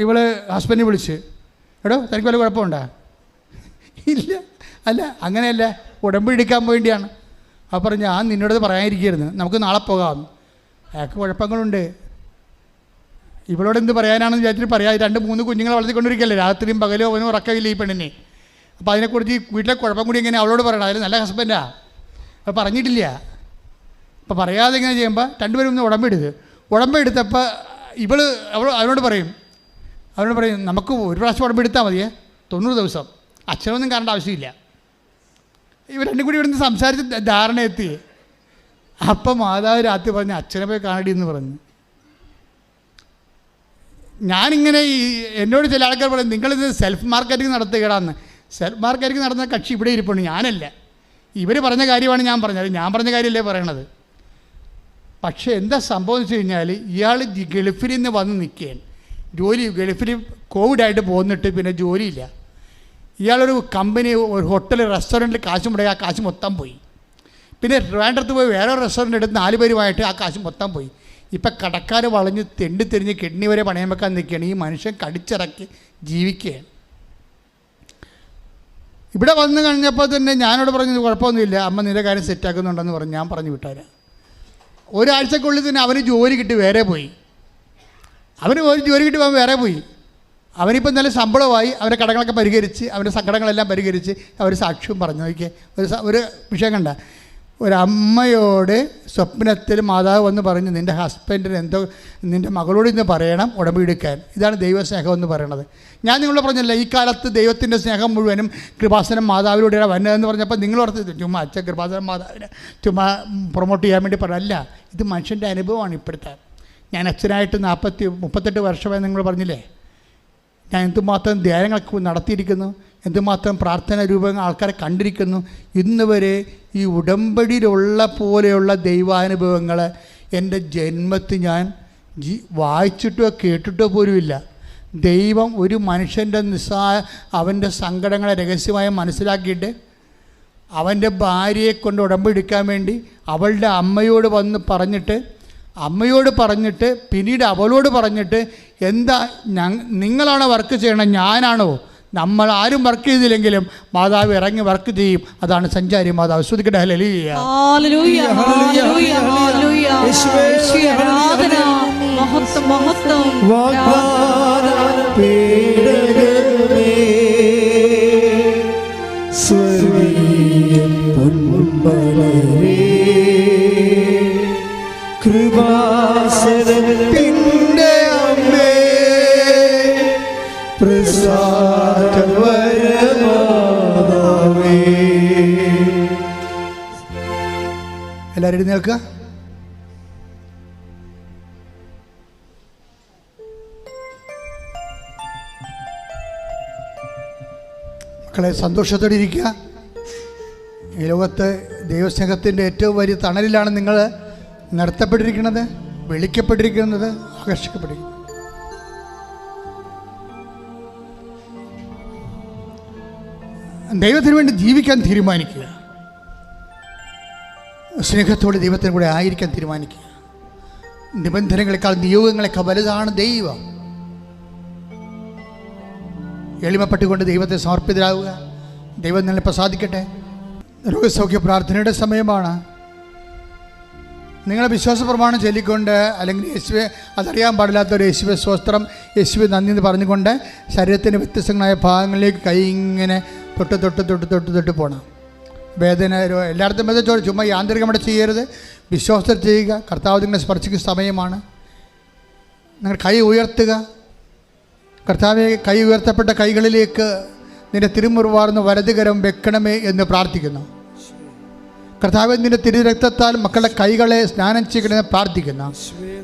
ഇവൾ ഹസ്ബൻഡിനെ വിളിച്ച്, എടോ തനിക്ക് വല്ല കുഴപ്പമുണ്ടോ? ഇല്ല. അല്ല അങ്ങനെയല്ല, ഉടമ്പടി എടുക്കാൻ വേണ്ടിയാണ്. അപ്പോൾ പറഞ്ഞു, ഞാൻ നിന്നോടത് പറയാനിരിക്കരുത്, നമുക്ക് നാളെ പോകാം. അയാൾക്ക് കുഴപ്പങ്ങളുണ്ട്. ഇവളോട് എന്ത് പറയാനാണെന്ന് വിചാരിച്ചിട്ട് പറയാം. 2-3 കുഞ്ഞുങ്ങളെ വളർത്തിക്കൊണ്ടിരിക്കുകയല്ലേ, രാത്രിയും പകലും അവനും ഉറക്കമില്ല ഈ പെണ്ണിനെ. അപ്പോൾ അതിനെക്കുറിച്ച് ഈ വീട്ടിലെ കുഴപ്പം കൂടി എങ്ങനെ അവളോട് പറയണം? അതിൽ നല്ല ഹസ്ബൻഡാ, അപ്പോൾ പറഞ്ഞിട്ടില്ല. അപ്പോൾ പറയാതെ ഇങ്ങനെ ചെയ്യുമ്പോൾ 2 പേരും ഒന്ന് ഉടമ്പെടുത്തപ്പോൾ അവനോട് പറയും നമുക്ക് ഒരു പ്രാവശ്യം ഉടമ്പെടുത്താൽ മതിയേ, 90 ദിവസം, അച്ഛനൊന്നും കാണേണ്ട ആവശ്യമില്ല. ഇവർ 2 കൂടി ഇവിടുന്ന് സംസാരിച്ച് ധാരണ എത്തി. അപ്പം മാതാവ് രാത്രി പറഞ്ഞ്, അച്ഛനെ പോയി കാണടി എന്ന് പറഞ്ഞു. ഞാനിങ്ങനെ എന്നോട് ചില ആൾക്കാർ പറയും, നിങ്ങളിത് സെൽഫ് മാർക്കറ്റിംഗ് നടത്തുകയാണെന്ന്. സെൽഫ് മാർക്കറ്റിംഗ് നടത്തുന്ന കക്ഷി ഇവിടെ ഇരിപ്പുണ്ട്, ഞാനല്ല. ഇവർ പറഞ്ഞ കാര്യമാണ് ഞാൻ പറഞ്ഞത്, ഞാൻ പറഞ്ഞ കാര്യമല്ലേ പറയണത്. പക്ഷേ എന്താ സംഭവം എന്ന് വെച്ച് കഴിഞ്ഞാൽ, ഇയാൾ ഗൾഫിൽ നിന്ന് വന്ന് നിൽക്കുകയാണ്. ഗൾഫിൽ കോവിഡായിട്ട് പോന്നിട്ട് പിന്നെ ജോലിയില്ല. ഇയാളൊരു കമ്പനി, ഒരു ഹോട്ടൽ, റെസ്റ്റോറൻറ്റിൽ കാശ് മുടക്കി ആ കാശ് മൊത്തം പോയി. പിന്നെ ട്രിവാൻഡ്രത്ത് പോയി വേറെ റെസ്റ്റോറൻറ്റ് എടുത്ത് 4 പേരുമായിട്ട് ആ കാശ് മൊത്തം പോയി. ഇപ്പം കടക്കാർ വളഞ്ഞ് തെണ്ടിത്തിരിഞ്ഞ് കിഡ്നി വരെ പണയം വെക്കാൻ നിൽക്കുകയാണ്. ഈ മനുഷ്യൻ കടിച്ചിറക്കി ജീവിക്കുകയാണ്. ഇവിടെ വന്നു കഴിഞ്ഞപ്പോൾ തന്നെ ഞാനോട് പറഞ്ഞത് കുഴപ്പമൊന്നുമില്ല, അമ്മ നിൻ്റെ കാര്യം സെറ്റാക്കുന്നുണ്ടെന്ന് പറഞ്ഞ് ഞാൻ പറഞ്ഞു വിട്ടുതരാം. ഒരാഴ്ചക്കുള്ളിൽ തന്നെ അവന് ജോലി കിട്ടി വേറെ പോയി. അവന് ഒരു ജോലി കിട്ടി അവൻ വേറെ പോയി. അവനിപ്പം നല്ല ശമ്പളമായി, അവൻ്റെ കടങ്ങളൊക്കെ പരിഹരിച്ച്, അവൻ്റെ സങ്കടങ്ങളെല്ലാം പരിഹരിച്ച് അവർ സാക്ഷ്യവും പറഞ്ഞു. നോക്കിയേ, ഒരു വിഷയം കണ്ട, ഒരമ്മയോട് സ്വപ്നത്തിൽ മാതാവ് വന്ന് പറഞ്ഞു, നിൻ്റെ ഹസ്ബൻഡിന് എന്തോ നിൻ്റെ മകളോട് ഇന്ന് പറയണം ഉടമ്പെടുക്കാൻ. ഇതാണ് ദൈവസ്നേഹം എന്ന് പറയണത്. ഞാൻ നിങ്ങളോട് പറഞ്ഞല്ല, ഈ കാലത്ത് ദൈവത്തിൻ്റെ സ്നേഹം മുഴുവനും കൃപാസനം മാതാവിലൂടെയാണ് വന്നതെന്ന് പറഞ്ഞപ്പോൾ നിങ്ങളോർത്ത് ചുമ്മാ അച്ഛൻ കൃപാസനം മാതാവിനെ ചുമ്മാ പ്രൊമോട്ട് ചെയ്യാൻ വേണ്ടി പറഞ്ഞല്ല. ഇത് മനുഷ്യൻ്റെ അനുഭവമാണ്. ഇപ്പോഴത്തെ ഞാൻ അച്ഛനായിട്ട് 38 വർഷമായി നിങ്ങൾ പറഞ്ഞില്ലേ, ഞാൻ എന്തുമാത്രം ധ്യാനങ്ങളൊക്കെ നടത്തിയിരിക്കുന്നു, എന്തുമാത്രം പ്രാർത്ഥനാ രൂപങ്ങൾ ആൾക്കാരെ കണ്ടിരിക്കുന്നു. ഇന്ന് വരെ ഈ ഉടമ്പടിയിലുള്ള പോലെയുള്ള ദൈവാനുഭവങ്ങൾ എൻ്റെ ജന്മത്തിൽ ഞാൻ വായിച്ചിട്ടോ കേട്ടിട്ടോ പോലുമില്ല. ദൈവം ഒരു മനുഷ്യൻ്റെ അവൻ്റെ സങ്കടങ്ങളെ രഹസ്യമായി മനസ്സിലാക്കിയിട്ട് അവൻ്റെ ഭാര്യയെ കൊണ്ട് ഉടമ്പെടുക്കാൻ വേണ്ടി അവളുടെ അമ്മയോട് പറഞ്ഞിട്ട് പിന്നീട് അവളോട് പറഞ്ഞിട്ട്, എന്താ നിങ്ങളാണോ വർക്ക് ചെയ്യണം, ഞാനാണോ? നമ്മൾ ആരും വർക്ക് ചെയ്തില്ലെങ്കിലും മാതാവ് ഇറങ്ങി വർക്ക് ചെയ്യും. അതാണ് സഞ്ചാരി മാതാവ്. ശ്രുതിക്കട്ടെ ഹല്ലേലൂയ. Hallelujah hallelujah hallelujah. യേശുവേ ആരാധന, മഹത്വം മഹത്വം. പേടകമേ സ്വർഗീയ പൊൻപലരേ കൃപാസനത്തിൻ്റെ അമ്മേ പ്രസാദവരമാതാവേ. എല്ലാവരും എഴുന്നേൽക്കുക. മക്കളെ, സന്തോഷത്തോടെ ഇരിക്കുക. ഈ ലോകത്ത് ദൈവസ്നേഹത്തിൻ്റെ ഏറ്റവും വലിയ തണലിലാണ് നിങ്ങൾ നിർത്തപ്പെട്ടിരിക്കുന്നത്, വിളിക്കപ്പെട്ടിരിക്കുന്നത്, ആകർഷിക്കപ്പെട്ടിരിക്കുന്നത്. ദൈവത്തിന് വേണ്ടി ജീവിക്കാൻ തീരുമാനിക്കുക. സ്നേഹത്തോടെ ദൈവത്തിന് കൂടെ ആയിരിക്കാൻ തീരുമാനിക്കുക. നിബന്ധനകളെക്കാൾ നിയോഗങ്ങളെക്കാൾ വലുതാണ് ദൈവം. എളിമപ്പെട്ടുകൊണ്ട് ദൈവത്തെ സമർപ്പിതരാകുക. ദൈവം നിങ്ങളെ പ്രസാദിക്കട്ടെ. രോഗസൗഖ്യ പ്രാർത്ഥനയുടെ സമയമാണ്. നിങ്ങളെ വിശ്വാസ പ്രമാണം ചൊല്ലിക്കൊണ്ട്, അല്ലെങ്കിൽ യേശുവെ അതറിയാൻ പാടില്ലാത്തൊരു യേശുവെ സ്വസ്ത്രം, യേശുവെ നന്ദി എന്ന് പറഞ്ഞുകൊണ്ട് ശരീരത്തിൻ്റെ വ്യത്യസ്തങ്ങളായ ഭാഗങ്ങളിലേക്ക് കൈ ഇങ്ങനെ തൊട്ട് പോകണം. വേദന എല്ലായിടത്തും വേദന ചുമ്മാ യാന്ത്രികമായിട്ട് ചെയ്യരുത്, വിശ്വാസത്തിൽ ചെയ്യുക. കർത്താവ് നിങ്ങളെ സ്പർശിക്കുന്ന സമയമാണ്. നിങ്ങൾ കൈ ഉയർത്തുക. കർത്താവെ, കൈ ഉയർത്തപ്പെട്ട കൈകളിലേക്ക് നിന്റെ തിരുമുറിവാർന്ന വലതുകരം വെക്കണമേ എന്ന് പ്രാർത്ഥിക്കുന്നു. കർത്താവെ, നിന്റെ തിരുരക്തത്താൽ മക്കളുടെ കൈകളെ സ്നാനം ചെയ്യണമെന്ന് പ്രാർത്ഥിക്കുന്നു.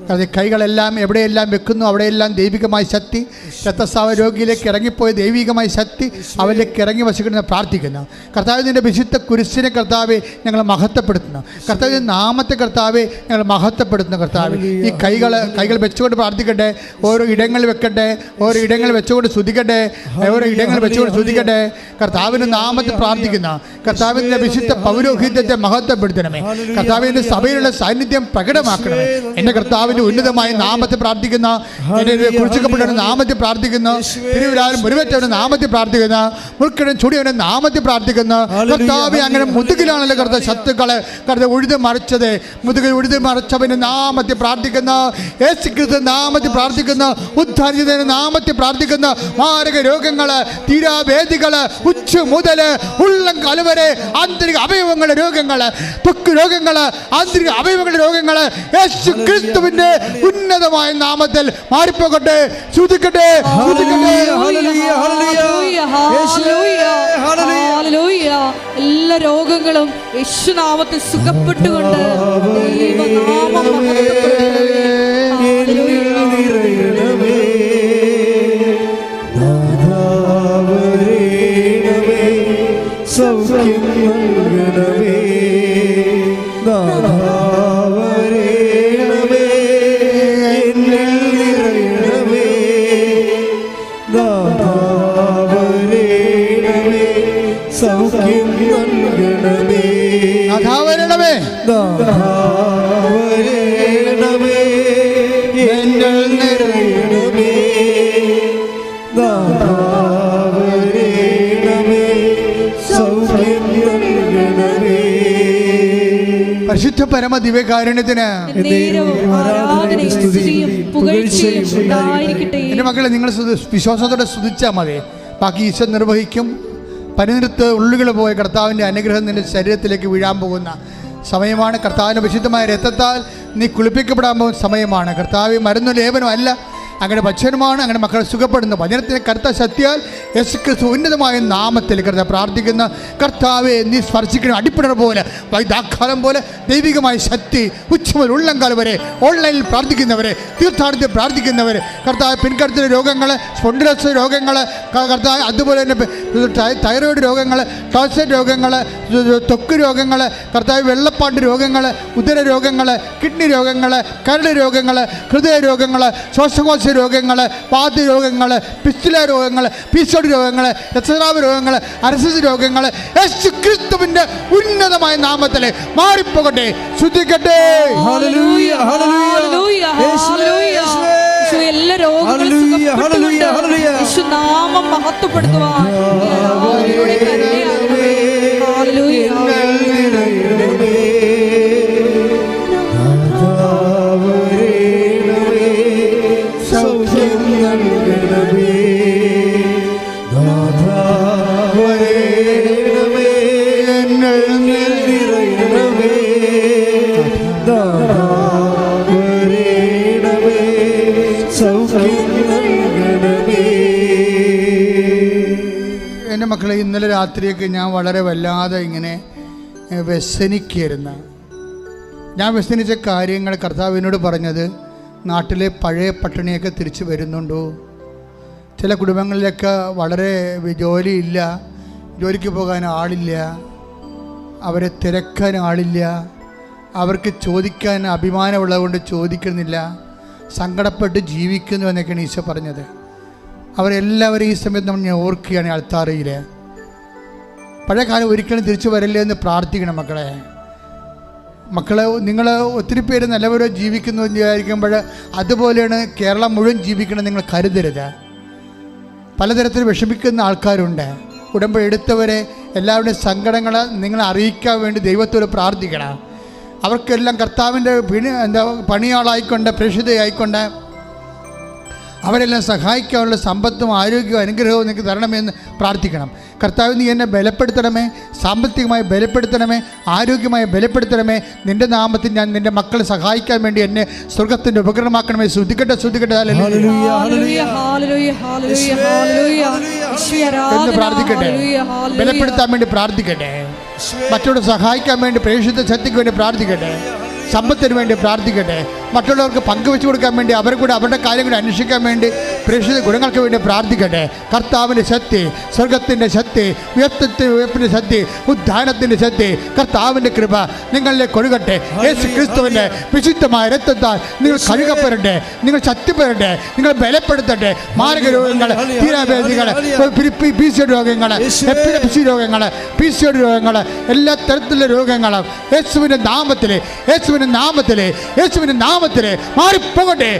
കാരണം കൈകളെല്ലാം എവിടെയെല്ലാം വെക്കുന്നു അവിടെയെല്ലാം ദൈവികമായ ശക്തി, രക്തസ്രാവ രോഗിയിലേക്ക് ഇറങ്ങിപ്പോയ ദൈവികമായ ശക്തി അവരിലേക്ക് ഇറങ്ങി വസിക്കണമെന്ന് പ്രാർത്ഥിക്കുന്നു. കർത്താവ്, നിന്റെ വിശുദ്ധ കുരിശിനെ കർത്താവെ ഞങ്ങൾ മഹത്വപ്പെടുത്തുന്നു. കർത്താവിൻ്റെ നാമത്തെ കർത്താവെ ഞങ്ങൾ മഹത്വപ്പെടുത്തുന്നു. കർത്താവ്, ഈ കൈകൾ വെച്ചുകൊണ്ട് പ്രാർത്ഥിക്കട്ടെ. ഓരോ ഇടങ്ങളിൽ വെക്കട്ടെ, ഓരോ ഇടങ്ങളിൽ വെച്ചുകൊണ്ട് സ്തുതിക്കട്ടെ, ഓരോ ഇടങ്ങളിൽ വെച്ചുകൊണ്ട് സ്തുതിക്കട്ടെ. കർത്താവിൻ്റെ നാമത്തിൽ പ്രാർത്ഥിക്കുന്നു. കർത്താവിൻ്റെ വിശുദ്ധ പൗരോഹിത്യത്തെ മഹത്വപ്പെടുത്തണമേ. കർത്താവിൻ്റെ സഭയിലുള്ള സാന്നിധ്യം പ്രകടമാക്കണമേ. എൻ്റെ കർത്താവിൻ്റെ ഉന്നതമായ നാമത്തെ പ്രാർത്ഥിക്കുന്ന, എൻ്റെ കുറിച്ചപ്പെട്ട നാമത്തെ പ്രാർത്ഥിക്കുന്ന, തിരുവിലാലും മുറിവേറ്റവൻ്റെ നാമത്തെ പ്രാർത്ഥിക്കുന്ന, മുൾക്കിടം ചുടിയവൻ്റെ നാമത്തെ പ്രാർത്ഥിക്കുന്ന കർത്താവെ, അങ്ങനെ മുതുകിലാണല്ലോ കർത്താവ് ശത്രുക്കളെ കർത്താവ് ഉഴുതി മറിച്ചത്. മുതുകിൽ ഉഴുതി മറിച്ചവൻ്റെ നാമത്തെ പ്രാർത്ഥിക്കുന്ന, യേശുക്രിസ്തുവിന്റെ നാമത്തെ പ്രാർത്ഥിക്കുന്ന, ഉദ്ധാരിച്ചതിന്റെ നാമത്തെ പ്രാർത്ഥിക്കുന്ന, മാരക രോഗങ്ങള്, തീരാവേദികള്, ഉച്ച മുതല് ഉള്ളം കലവരെ ആന്തരിക അവയവങ്ങളുടെ രോഗങ്ങള്, ത്വക്ക് രോഗങ്ങള്, ആന്തരിക അവയവങ്ങളുടെ രോഗങ്ങള് യേശു ക്രിസ്തുവിന്റെ ഉന്നതമായ നാമത്തിൽ മാറിപ്പോകട്ടെ. ശ്രുതിക്കട്ടെ, എല്ലാ രോഗങ്ങളും യേശുനാമത്തിൽ സുഖപ്പെട്ടുകൊണ്ട് സൗഖ്യം നൽകണമേ. സൗഖ്യം നൽകണമേ. നാഥാവരണമേ, നാഥാവരണമേ, എന്നിൽ നിറയണമേ. നാഥാവരണമേ, സൗഖ്യം നൽകണമേ. പരിശുദ്ധ പരമ ദിവ്യകാരുണ്യത്തിന് എൻ്റെ മക്കളെ, നിങ്ങൾ വിശ്വാസത്തോടെ സ്തുതിച്ചാൽ മതി. ബാക്കി ഈശോ നിർവഹിക്കും. പനിനിർത്ത് ഉള്ളുകൾ പോയ കർത്താവിൻ്റെ അനുഗ്രഹം നിന്റെ ശരീരത്തിലേക്ക് വീഴാൻ പോകുന്ന സമയമാണ്. കർത്താവിൻ്റെ വിശുദ്ധമായ രക്തത്താൽ നീ കുളിപ്പിക്കപ്പെടാൻ പോകുന്ന സമയമാണ്. കർത്താവ് മരുന്നു ലേപനം അല്ല, അങ്ങനെ വചനമാണ്. അങ്ങനെ മക്കളെ സുഖപ്പെടുന്നു. വചനത്തിൻ്റെ കർത്ത ശക്തിയാൽ യേശുക്രിസ്തു ഉന്നതമായ നാമത്തിൽ കർത്താവ് പ്രാർത്ഥിക്കുന്ന കർത്താവെ, നീ സ്പർശിക്കണം. അടിപ്പിണർ പോലെ, വൈദാഖാലം പോലെ ദൈവികമായ ശക്തി ഉച്ച മുതൽ ഉള്ളംകാലം വരെ ഓൺലൈനിൽ പ്രാർത്ഥിക്കുന്നവരെ, തീർത്ഥാടനത്തിൽ പ്രാർത്ഥിക്കുന്നവർ, കർത്താവ് പിൻകടത്തിലെ രോഗങ്ങൾ, സ്പോണ്ടിലോസിസ് രോഗങ്ങൾ, കർത്താവ് അതുപോലെ തന്നെ തൈറോയിഡ് രോഗങ്ങൾ, ടോൺസിൽ രോഗങ്ങൾ, ത്വക്ക് രോഗങ്ങൾ, കർത്താവ് വെള്ളപ്പാണ്ട് രോഗങ്ങൾ, ഉദര രോഗങ്ങൾ, കിഡ്നി രോഗങ്ങൾ, കരട് രോഗങ്ങൾ, ഹൃദയ രോഗങ്ങൾ, ശ്വാസകോശ ശ്വാസ രോഗങ്ങൾ, വാതരോഗങ്ങൾ, പിസ്തുല രോഗങ്ങൾ, പിസോഡ് രോഗങ്ങൾ, രക്തസ്രാവ രോഗങ്ങൾ, അരസസ് രോഗങ്ങൾ യേശു ക്രിസ്തുവിന്റെ ഉന്നതമായ നാമത്തിൽ മാറിപ്പോകട്ടെ. ശ്രദ്ധിക്കട്ടെ. Hallelujah, hallelujah, hallelujah. എല്ലാ രോഗങ്ങളും സുഖപ്പെട്ടുകൊണ്ട് യേശുനാമം മഹത്വപ്പെടുത്തുവാൻ എൻ്റെ മക്കളെ, ഇന്നലെ രാത്രിയൊക്കെ ഞാൻ വളരെ വല്ലാതെ ഇങ്ങനെ വ്യസനിക്കായിരുന്നു. ഞാൻ വ്യസനിച്ച കാര്യങ്ങൾ കർത്താവിനോട് പറഞ്ഞത്, നാട്ടിലെ പഴയ പട്ടിണിയൊക്കെ തിരിച്ചു വരുന്നുണ്ടോ? ചില കുടുംബങ്ങളിലൊക്കെ വളരെ ജോലിയില്ല, ജോലിക്ക് പോകാൻ ആളില്ല, അവരെ തിരക്കാൻ ആളില്ല, അവർക്ക് ചോദിക്കാൻ അഭിമാനമുള്ളതുകൊണ്ട് ചോദിക്കുന്നില്ല, സങ്കടപ്പെട്ട് ജീവിക്കുന്നു എന്നൊക്കെയാണ് ഈശോ പറഞ്ഞത്. അവരെല്ലാവരും ഈ സമയത്ത് നമ്മൾ ഞാൻ ഓർക്കുകയാണ്. അൾത്താരയിൽ പഴയ കാലം ഒരിക്കലും തിരിച്ചു വരില്ല എന്ന് പ്രാർത്ഥിക്കണം. മക്കളെ നിങ്ങൾ ഒത്തിരി പേര് നല്ലവരോ ജീവിക്കുന്നു എന്ന് വിചാരിക്കുമ്പോൾ അതുപോലെയാണ് കേരളം മുഴുവൻ ജീവിക്കണം നിങ്ങൾ കരുതരുത്. പലതരത്തിൽ വിഷമിക്കുന്ന ആൾക്കാരുണ്ട്. ഉടമ്പടി എടുത്തവരെ എല്ലാവരുടെയും സങ്കടങ്ങൾ നിങ്ങളെ അറിയിക്കാൻ വേണ്ടി ദൈവത്തോട് പ്രാർത്ഥിക്കണം. അവർക്കെല്ലാം കർത്താവിൻ്റെ പണിയാളായിക്കൊണ്ട് പ്രേക്ഷിതയായിക്കൊണ്ട് അവരെല്ലാം സഹായിക്കാനുള്ള സമ്പത്തും ആരോഗ്യവും അനുഗ്രഹവും നിങ്ങൾക്ക് തരണമെന്ന് പ്രാർത്ഥിക്കണം. കർത്താവ്, നീ എന്നെ ബലപ്പെടുത്തണമേ, സാമ്പത്തികമായി ബലപ്പെടുത്തണമേ, ആരോഗ്യമായി ബലപ്പെടുത്തണമേ. നിൻ്റെ നാമത്തിൽ ഞാൻ നിൻ്റെ മക്കളെ സഹായിക്കാൻ വേണ്ടി എന്നെ സ്വർഗത്തിൻ്റെ ഉപകരണമാക്കണമേ. ശ്രദ്ധിക്കട്ടെ. എന്ന് പ്രാർത്ഥിക്കട്ടെ. ബലപ്പെടുത്താൻ വേണ്ടി പ്രാർത്ഥിക്കട്ടെ. മറ്റുള്ളവരെ സഹായിക്കാൻ വേണ്ടി, പ്രേക്ഷിത ശക്തിക്ക് വേണ്ടി പ്രാർത്ഥിക്കട്ടെ. സമ്പത്തിന് വേണ്ടി പ്രാർത്ഥിക്കട്ടെ. മറ്റുള്ളവർക്ക് പങ്കുവെച്ചു കൊടുക്കാൻ വേണ്ടി, അവരുടെ കാര്യം കൂടി അന്വേഷിക്കാൻ വേണ്ടി, പ്രേക്ഷിത ഗുണങ്ങൾക്ക് വേണ്ടി പ്രാർത്ഥിക്കട്ടെ. കർത്താവിൻ്റെ ശക്തി, സ്വർഗത്തിൻ്റെ ശക്തി, ഉയർപ്പിൻ്റെ ശക്തി, ഉദ്ധാനത്തിൻ്റെ ശക്തി, കർത്താവിൻ്റെ കൃപ നിങ്ങളിലേക്ക് ഒഴുകട്ടെ. യേശു ക്രിസ്തുവിൻ്റെ വിശുദ്ധമായ രക്തത്താൽ നിങ്ങൾ കഴുകപ്പെടട്ടെ, നിങ്ങൾ ശക്തിപ്പെടട്ടെ, നിങ്ങൾ ബലപ്പെടുത്തട്ടെ. മാരക രോഗങ്ങൾ, തീരാവേദികൾ, PCOD രോഗങ്ങൾ, എപ്പിലെപ്സി രോഗങ്ങൾ, PCOD രോഗങ്ങൾ, എല്ലാ തരത്തിലുള്ള രോഗങ്ങളും യേശുവിൻ്റെ നാമത്തിലെ മാറിപ്പോകട്ടെ.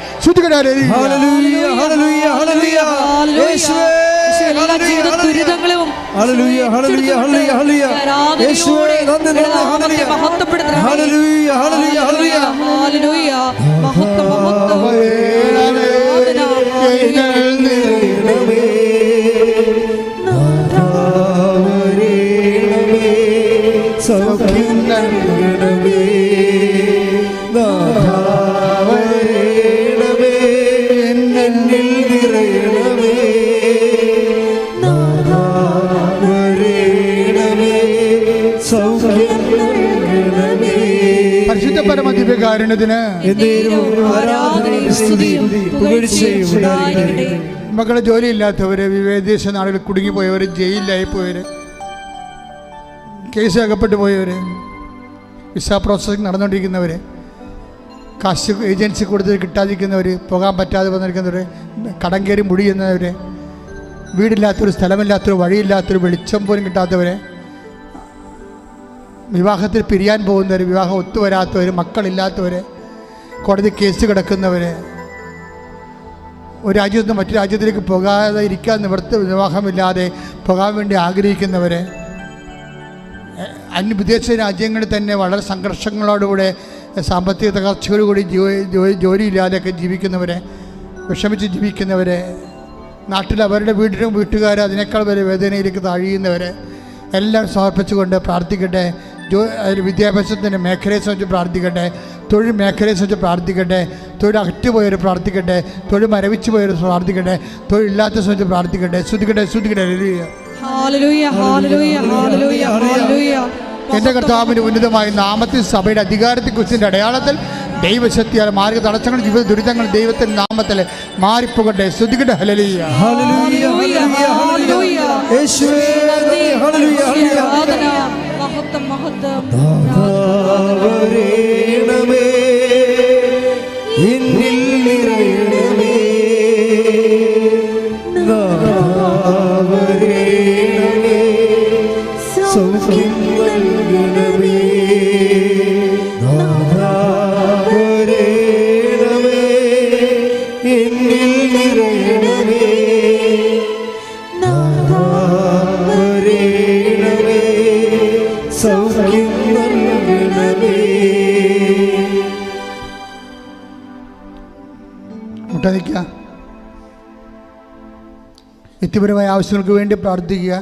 പരിശുദ്ധ പരമദിവ്യകാരുണ്യത്തിന് മക്കളെ, ജോലിയില്ലാത്തവര്, വിദേശ നാടുകളിൽ കുടുങ്ങിപ്പോയവർ, ജയിലിലായി പോയവർ, കേസ് അകപ്പെട്ടു പോയവർ, വിസ പ്രോസസ്സിംഗ് നടന്നുകൊണ്ടിരിക്കുന്നവർ, കാശ് ഏജൻസി കൊടുത്ത് കിട്ടാതിരിക്കുന്നവർ, പോകാൻ പറ്റാതെ വന്നിരിക്കുന്നവർ, കടം കയറി മുടിയുന്നവർ, വീടില്ലാത്തൊരു, സ്ഥലമില്ലാത്തൊരു, വഴിയില്ലാത്തൊരു, വെളിച്ചം പോലും കിട്ടാത്തവർ, വിവാഹത്തിൽ പിരിയാൻ പോകുന്നവർ, വിവാഹം ഒത്തുവരാത്തവർ, മക്കളില്ലാത്തവർ, കോടതി കേസ് കിടക്കുന്നവർ, ഒരു രാജ്യത്ത് നിന്ന് മറ്റു രാജ്യത്തിലേക്ക് പോകാതെ ഇരിക്കാൻ വിവാഹമില്ലാതെ പോകാൻ വേണ്ടി ആഗ്രഹിക്കുന്നവർ, വിദേശ രാജ്യങ്ങളിൽ തന്നെ വളരെ സംഘർഷങ്ങളോടുകൂടെ സാമ്പത്തിക തകർച്ചയോടുകൂടി ജോലിയില്ലാതെയൊക്കെ ജീവിക്കുന്നവരെ, വിഷമിച്ച് ജീവിക്കുന്നവരെ, നാട്ടിൽ അവരുടെ വീട്ടുകാർ അതിനേക്കാൾ വരെ വേദനയിലേക്ക് താഴിയുന്നവർ എല്ലാം സമർപ്പിച്ചുകൊണ്ട് പ്രാർത്ഥിക്കട്ടെ. വിദ്യാഭ്യാസത്തിൻ്റെ മേഖലയെ സംബന്ധിച്ച് പ്രാർത്ഥിക്കട്ടെ, തൊഴിൽ മേഖലയെ സംബന്ധിച്ച് പ്രാർത്ഥിക്കട്ടെ, തൊഴിൽ അറ്റുപോയവർ പ്രാർത്ഥിക്കട്ടെ, തൊഴിൽ മരവിച്ചു പോയവർ പ്രാർത്ഥിക്കട്ടെ, തൊഴിലില്ലാത്ത സംബന്ധിച്ച് പ്രാർത്ഥിക്കട്ടെ. ശ്രുതിക്കട്ടെ. എൻ്റെ കർത്താവിൻ്റെ ഉന്നതമായ നാമത്തിൽ സഭയുടെ അധികാരത്തെക്കുറിച്ചിൻ്റെ അടയാളത്തിൽ ദൈവശക്തിയാൽ മാർഗ തടസ്സങ്ങൾ, ജീവിത ദുരിതങ്ങൾ ദൈവത്തിൻ്റെ നാമത്തിൽ മാറിപ്പോകട്ടെ. ശ്രുതിക്കട്ടെ. ഹല്ലേലൂയ. എന്നിൽ നിറയണമേ എന്നിൽ നിറയണമേ. നാഥാ വരേണമേ, സൗഖ്യം നൽകണമേ. മുട്ടനിക്കുക. വ്യക്തിപരമായ ആവശ്യങ്ങൾക്ക് വേണ്ടി പ്രാർത്ഥിക്കുക.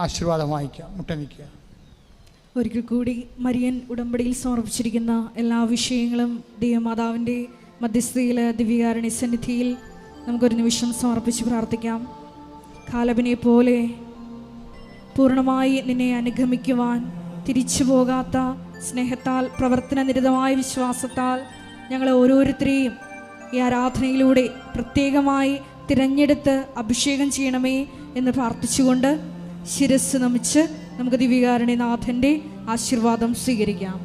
ആശീർവാദം വാങ്ങിക്കാം. മുട്ടനിക്കുക. ഒരിക്കൽ കൂടി മരിയൻ ഉടമ്പടിയിൽ സമർപ്പിച്ചിരിക്കുന്ന എല്ലാ വിഷയങ്ങളും ദൈവമാതാവിൻ്റെ മധ്യസ്ഥയിൽ ദിവ്യകാരുണ്യ സന്നിധിയിൽ നമുക്കൊരു നിമിഷം സമർപ്പിച്ച് പ്രാർത്ഥിക്കാം. കാലബിനെ പോലെ പൂർണ്ണമായി നിന്നെ അനുഗമിക്കുവാൻ, തിരിച്ചു പോകാത്ത സ്നേഹത്താൽ, പ്രവർത്തന നിരതമായ വിശ്വാസത്താൽ ഞങ്ങളെ ഓരോരുത്തരെയും ഈ ആരാധനയിലൂടെ പ്രത്യേകമായി തിരഞ്ഞെടുത്ത് അഭിഷേകം ചെയ്യണമേ എന്ന് പ്രാർത്ഥിച്ചുകൊണ്ട് ശിരസ് നമിച്ച് നമുക്ക് ദിവ്യകാരുണ്യനാഥൻ്റെ ആശീർവാദം സ്വീകരിക്കാം.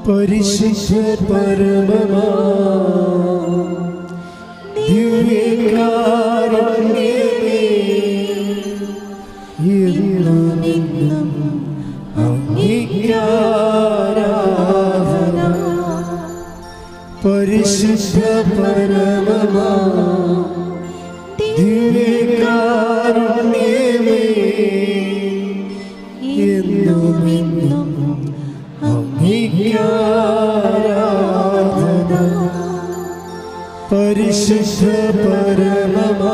പരിശുദ്ധ പരമമാ ദിവ്യകാരുണ്യമേ, എന്നും അങ്ങേക്ക് ആരാധന. പരിശുദ്ധ പരമമാ ദിവ്യകാരുണ്യമേ, എന്നും ആരാധന. പരിശുദ്ധ പരമമാ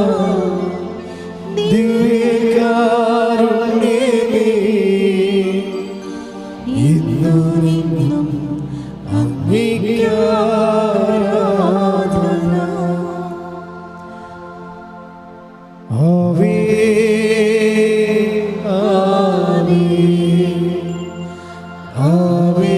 ആവേ